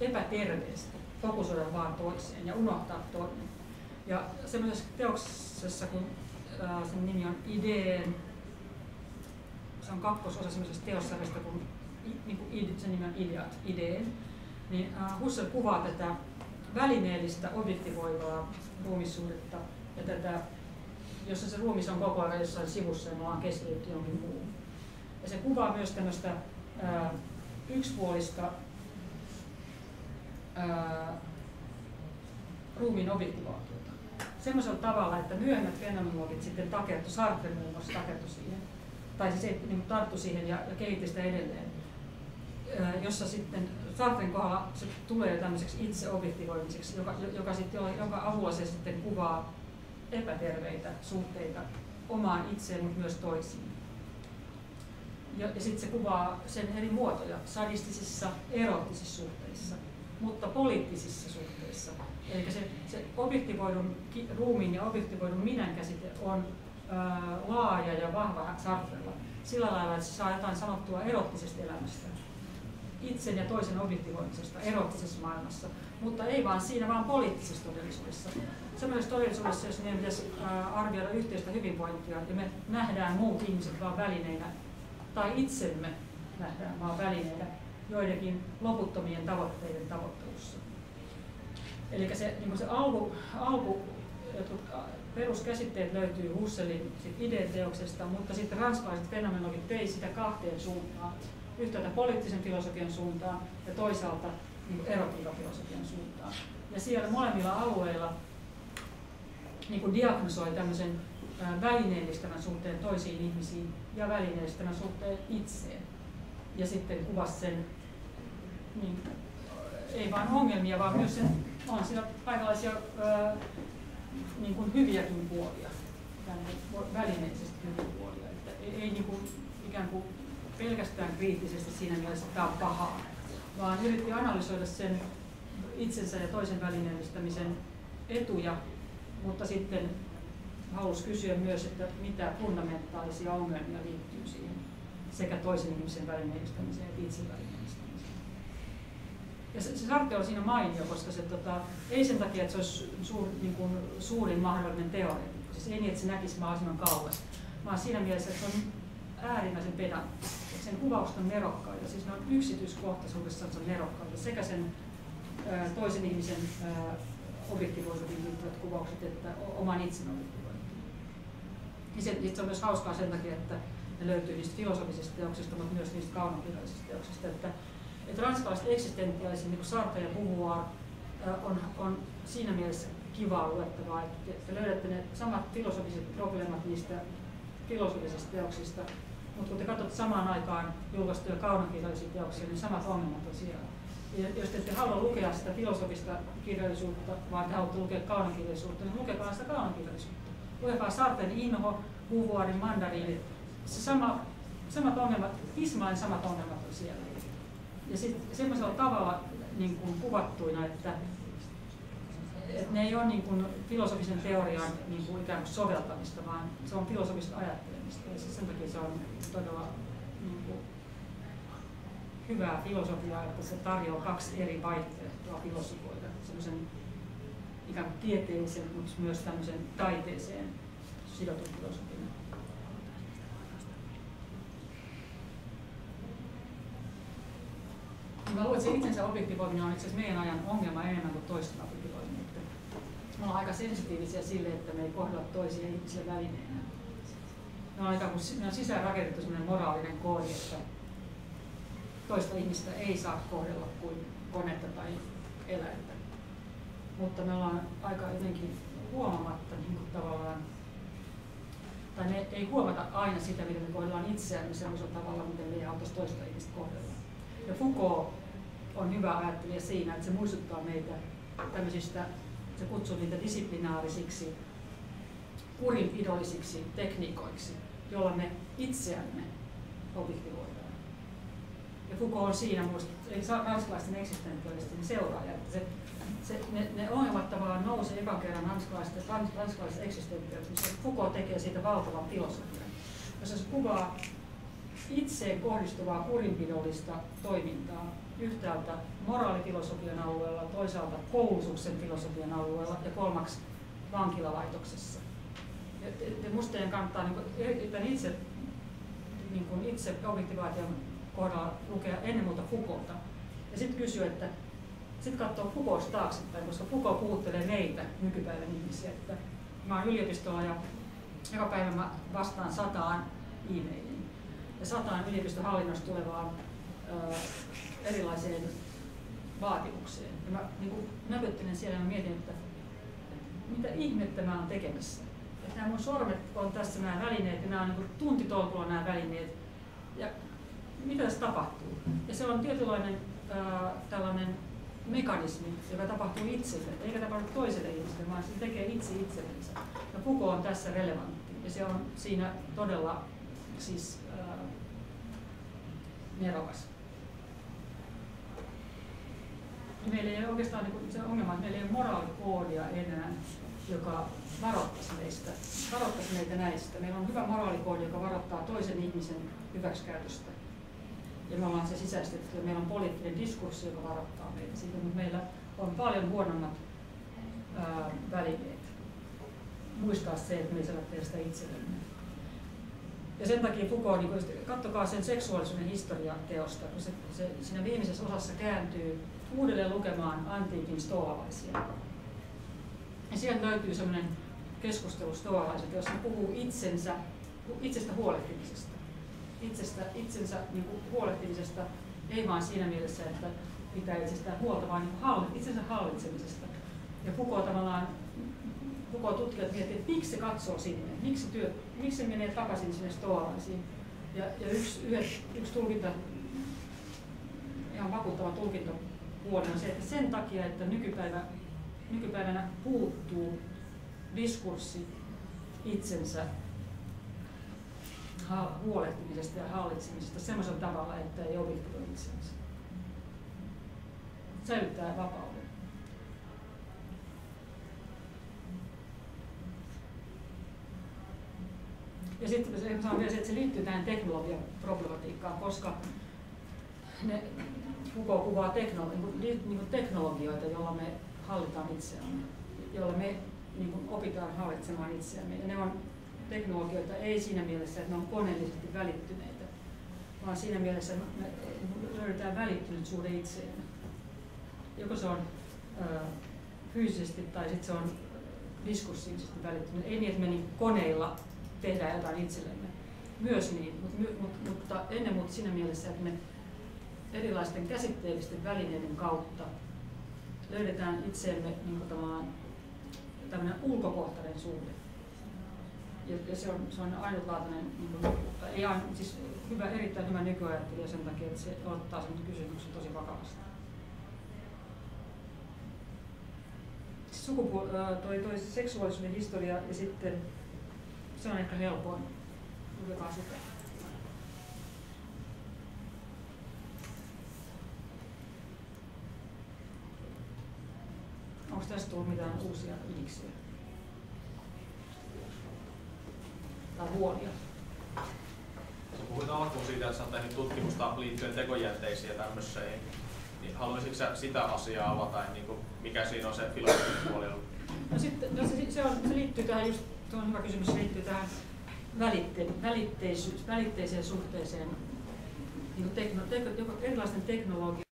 B: epäterveesti fokusoida vaan toiseen ja unohtaa toinen. Ja semmoisessa teoksessa, kun sen nimi on Ideen, se on kakkososa semmoisesta teossarjasta, kun sen nimi on Ideen, niin Husserl kuvaa tätä välineellistä objektivoivaa ruumissuhdetta ja tätä, jossa se ruumis on koko ajan jossain sivussa ja me ollaan keskitytty jonkin muuhun. Ja se kuvaa myös tämmöistä yksipuolista ruumiin objektivaatiota. Semmoisella tavalla, että myöhemmät fenomenologit sitten takertu, Sartre muun muassa takertu siihen, tai siis niin tarttu siihen ja kehitti sitä edelleen, jossa sitten Sartren kohdalla se tulee tämmöiseksi itseobjektivoimiseksi, jonka avulla se sitten kuvaa epäterveitä suhteita omaan itseen, mutta myös toisiin. Ja sitten se kuvaa sen eri muotoja sadistisissa, eroottisissa suhteissa, mutta poliittisissa suhteissa. Eli se objektivoidun ruumiin ja objektivoidun minän käsite on laaja ja vahva Sartrella. Sillä lailla, että se saa jotain sanottua erottisesta elämästä, itsen ja toisen objektivoimisesta erottisessa maailmassa, mutta ei vaan siinä, vaan poliittisessa todellisuudessa. Sellaisessa todellisuudessa, jos meidän pitäisi arvioida yhteistä hyvinvointia ja me nähdään muut ihmiset vaan välineinä, tai itsemme nähdään vaan välineinä joidenkin loputtomien tavoitteiden tavoittelussa. Eli se peruskäsitteet löytyy Husserlin Ideen-teoksesta, mutta sitten ranskalaiset fenomenologit vei sitä kahteen suuntaan. Yhtäältä poliittisen filosofian suuntaan ja toisaalta erotiikan suuntaan. Ja siellä molemmilla alueilla diagnosoi tämmöisen välineellistävän suhteen toisiin ihmisiin ja välineellistävän suhteen itseen. Ja sitten kuvasi sen, niin, ei vain ongelmia, vaan myös sen, on siinä kaikenlaisia niin kuin hyviäkin puolia, välineellisesti hyviä puolia. Että ei niin kuin, ikään kuin pelkästään kriittisesti siinä mielessä, että tämä on pahaa, vaan yritti analysoida sen itsensä ja toisen välineellistämisen etuja, mutta sitten halusi kysyä myös, että mitä fundamentaalisia ongelmia liittyy siihen sekä toisen ihmisen välineellistämiseen että itse välineellistämiseen. Ja se Sartre on siinä mainio, koska se ei sen takia, että se olisi suurin mahdollinen teoreetikko, siis ei niin, että se näkisi mahdollisimman kauas, vaan siinä mielessä, että se on äärimmäisen pedantti. Sen kuvaukset on nerokkaita, siis ne on yksityiskohtaisuudessaan nerokkaita, sekä sen toisen ihmisen objektivoisuuteen liittyvät kuvaukset että oman itsen objektivointiin. Se on myös hauskaa sen takia, että ne löytyy niistä filosofisista teoksista, mutta myös niistä kaunokirjallisista teoksista. Että ranskalaiset eksistentiaaliset, niin kuin Sartre ja Beauvoir, on siinä mielessä kivaa luettavaa, että löydätte ne samat filosofiset probleemat niistä filosofisista teoksista, mutta kun te katsotte samaan aikaan julkaistuja kaunokirjallisia teoksia, niin samat ongelmat on siellä. Ja jos te ette halua lukea sitä filosofista kirjallisuutta, vaan te haluatte lukea kaunokirjallisuutta, niin lukekaa sitä kaunokirjallisuutta. Lukekaa Sartren Inho, Beauvoirin Mandariinit. Se sama samat ongelmat, tismalleen samat ongelmat on siellä. Ja sitten semmoisella tavalla niin kuin kuvattuina, että ne ei ole niin kuin filosofisen teorian niin kuin ikään kuin soveltamista, vaan se on filosofista ajattelemista. Ja sen takia se on todella niin kuin hyvää filosofiaa, että se tarjoaa kaksi eri vaihtoehtoa filosofioida. Sellaisen ikään kuin tieteellisen, mutta myös tämmöisen taiteeseen sidotun filosofian. Mä luulen, että se itsensä objektivoiminen on itse asiassa meidän ajan ongelma enemmän kuin toisten objektivoiminen. Me ollaan aika sensitiivisiä sille, että me ei kohdella toisia ihmisiä välineenä. Me on sisään rakennettu sellainen moraalinen koodi, että toista ihmistä ei saa kohdella kuin konetta tai eläintä. Mutta me ollaan aika jotenkin huomaamatta niin kuin tavallaan, tai me ei huomata aina sitä, miten me kohdellaan itseämme sellaisella tavalla, miten me ei haluttaisi toista ihmistä kohdella. Ja Foucault on hyvä ajattelija siinä, että se muistuttaa meitä tämmöisistä, se kutsuu niitä disiplinaarisiksi, kurinpidollisiksi tekniikoiksi, joilla me itseämme objektivoidaan. Ja Foucault on siinä ranskalaisten eksistentialistin seuraaja, että ne ongelmat tavallaan nousee ekan kerran ranskalaisesta eksistentialismista. Foucault tekee siitä valtavan filosofian, jossa se kuvaa itseen kohdistuvaa kurinpidollista toimintaa yhtäältä moraalifilosofian alueella, toisaalta koulutuksen filosofian alueella ja kolmaksi vankilalaitoksessa. Ja musta teidän kannattaa itse objektivaation kohdalla lukea ennen muuta Foucaulta ja sitten kysyä, että sitten katsoo Foucaulta taaksepäin, koska Foucault puhuttelee meitä nykypäivän ihmisiä. Että mä oon yliopistolla ja joka päivä mä vastaan 100 e-mailiin ja 100 yliopiston hallinnosta tulevaan erilaiseen vaatimukseen. Ja mä niin näpöttelen siellä ja mietin, että mitä ihmettä mä oon tekemässä. Että nämä mun sormet on tässä nämä välineet ja nämä on niin tuntitolkulla nämä välineet. Ja mitä tässä tapahtuu? Ja se on tietynlainen tällainen mekanismi, joka tapahtuu itselle, eikä tapahdu toiselle ihmiselle, vaan se tekee itse itsellensä. Ja Foucault on tässä relevantti ja se on siinä todella siis nerokas. Meillä ei oikeastaan niin se ongelma, että meillä ei ole moraalikoodia enää, joka varoittaisi meitä näistä. Meillä on hyvä moraalikoodi, joka varoittaa toisen ihmisen hyväksikäytöstä. Ja me ollaan se sisäistetty ja meillä on poliittinen diskurssi, joka varoittaa meitä siitä, mutta meillä on paljon huonommat välineet. Muistaa se, että me ei saa tehdä sitä itsellemme. Ja sen takia Foucault, niin katsokaa sen seksuaalisuuden historiateosta, kun se siinä viimeisessä osassa kääntyy uudelleen lukemaan antiikin stoalaisia. Ja sieltä löytyy sellainen keskustelu stoalaiset, jossa puhuu itsestä huolehtimisesta. Itsensä niin kuin huolehtimisesta, ei vaan siinä mielessä, että pitää itsestään huolta, vaan niin itsensä hallitsemisesta. Ja Foucault tutkijat miettivät, että miksi se katsoo sinne, miksi se menee takaisin sinne stoalaisiin. Ja yksi tulkinta, ihan vakuuttava tulkintapuoli on se, että sen takia, että nykypäivänä puuttuu diskurssi itsensä huolehtimisesta ja hallitsemisesta semmoisella tavalla, että ei objektivoi itsensä. Säilyttää vapauden. Ja sitten sanon vielä, että se liittyy tähän teknologian problematiikkaan, koska Foucault kuvaa teknologioita, joilla me hallitaan itseämme, joilla me opitaan hallitsemaan itseämme. Ja ne on teknologioita ei siinä mielessä, että ne on koneellisesti välittyneitä, vaan siinä mielessä, että me löydetään välittynyt suhde itseemme. Joko se on fyysisesti tai sitten se on diskursiivisesti välittynyt. Ei niin, että me koneilla tehdään jotain itsellemme. Myös niin, mutta ennen muuta siinä mielessä, että me erilaisten käsitteellisten välineiden kautta löydetään itseemme niin tämmöinen ulkokohtainen suhde. Ja se on ainutlaatuinen, siis erittäin hyvä nykyajattelija sen takia, että se ottaa sen kysymyksen tosi vakavasti. Toi seksuaalisuuden historia ja sitten se on ehkä helpoin, lukekaa sitä. onko tässä tullut mitään uusia ydiksiä tai huolia?
G: Puhuit alkuun siitä, että sä oot tehnyt tutkimusta liittyen tekojätteisiin ja tämmöiseen. Niin haluaisitko sä sitä asiaa avata, niin kuin mikä siinä on se filosofinen puoli ollut?
B: No sitten, se liittyy tähän just, tuo on hyvä kysymys, se liittyy tähän välitteiseen suhteeseen niin erilaisten teknologioiden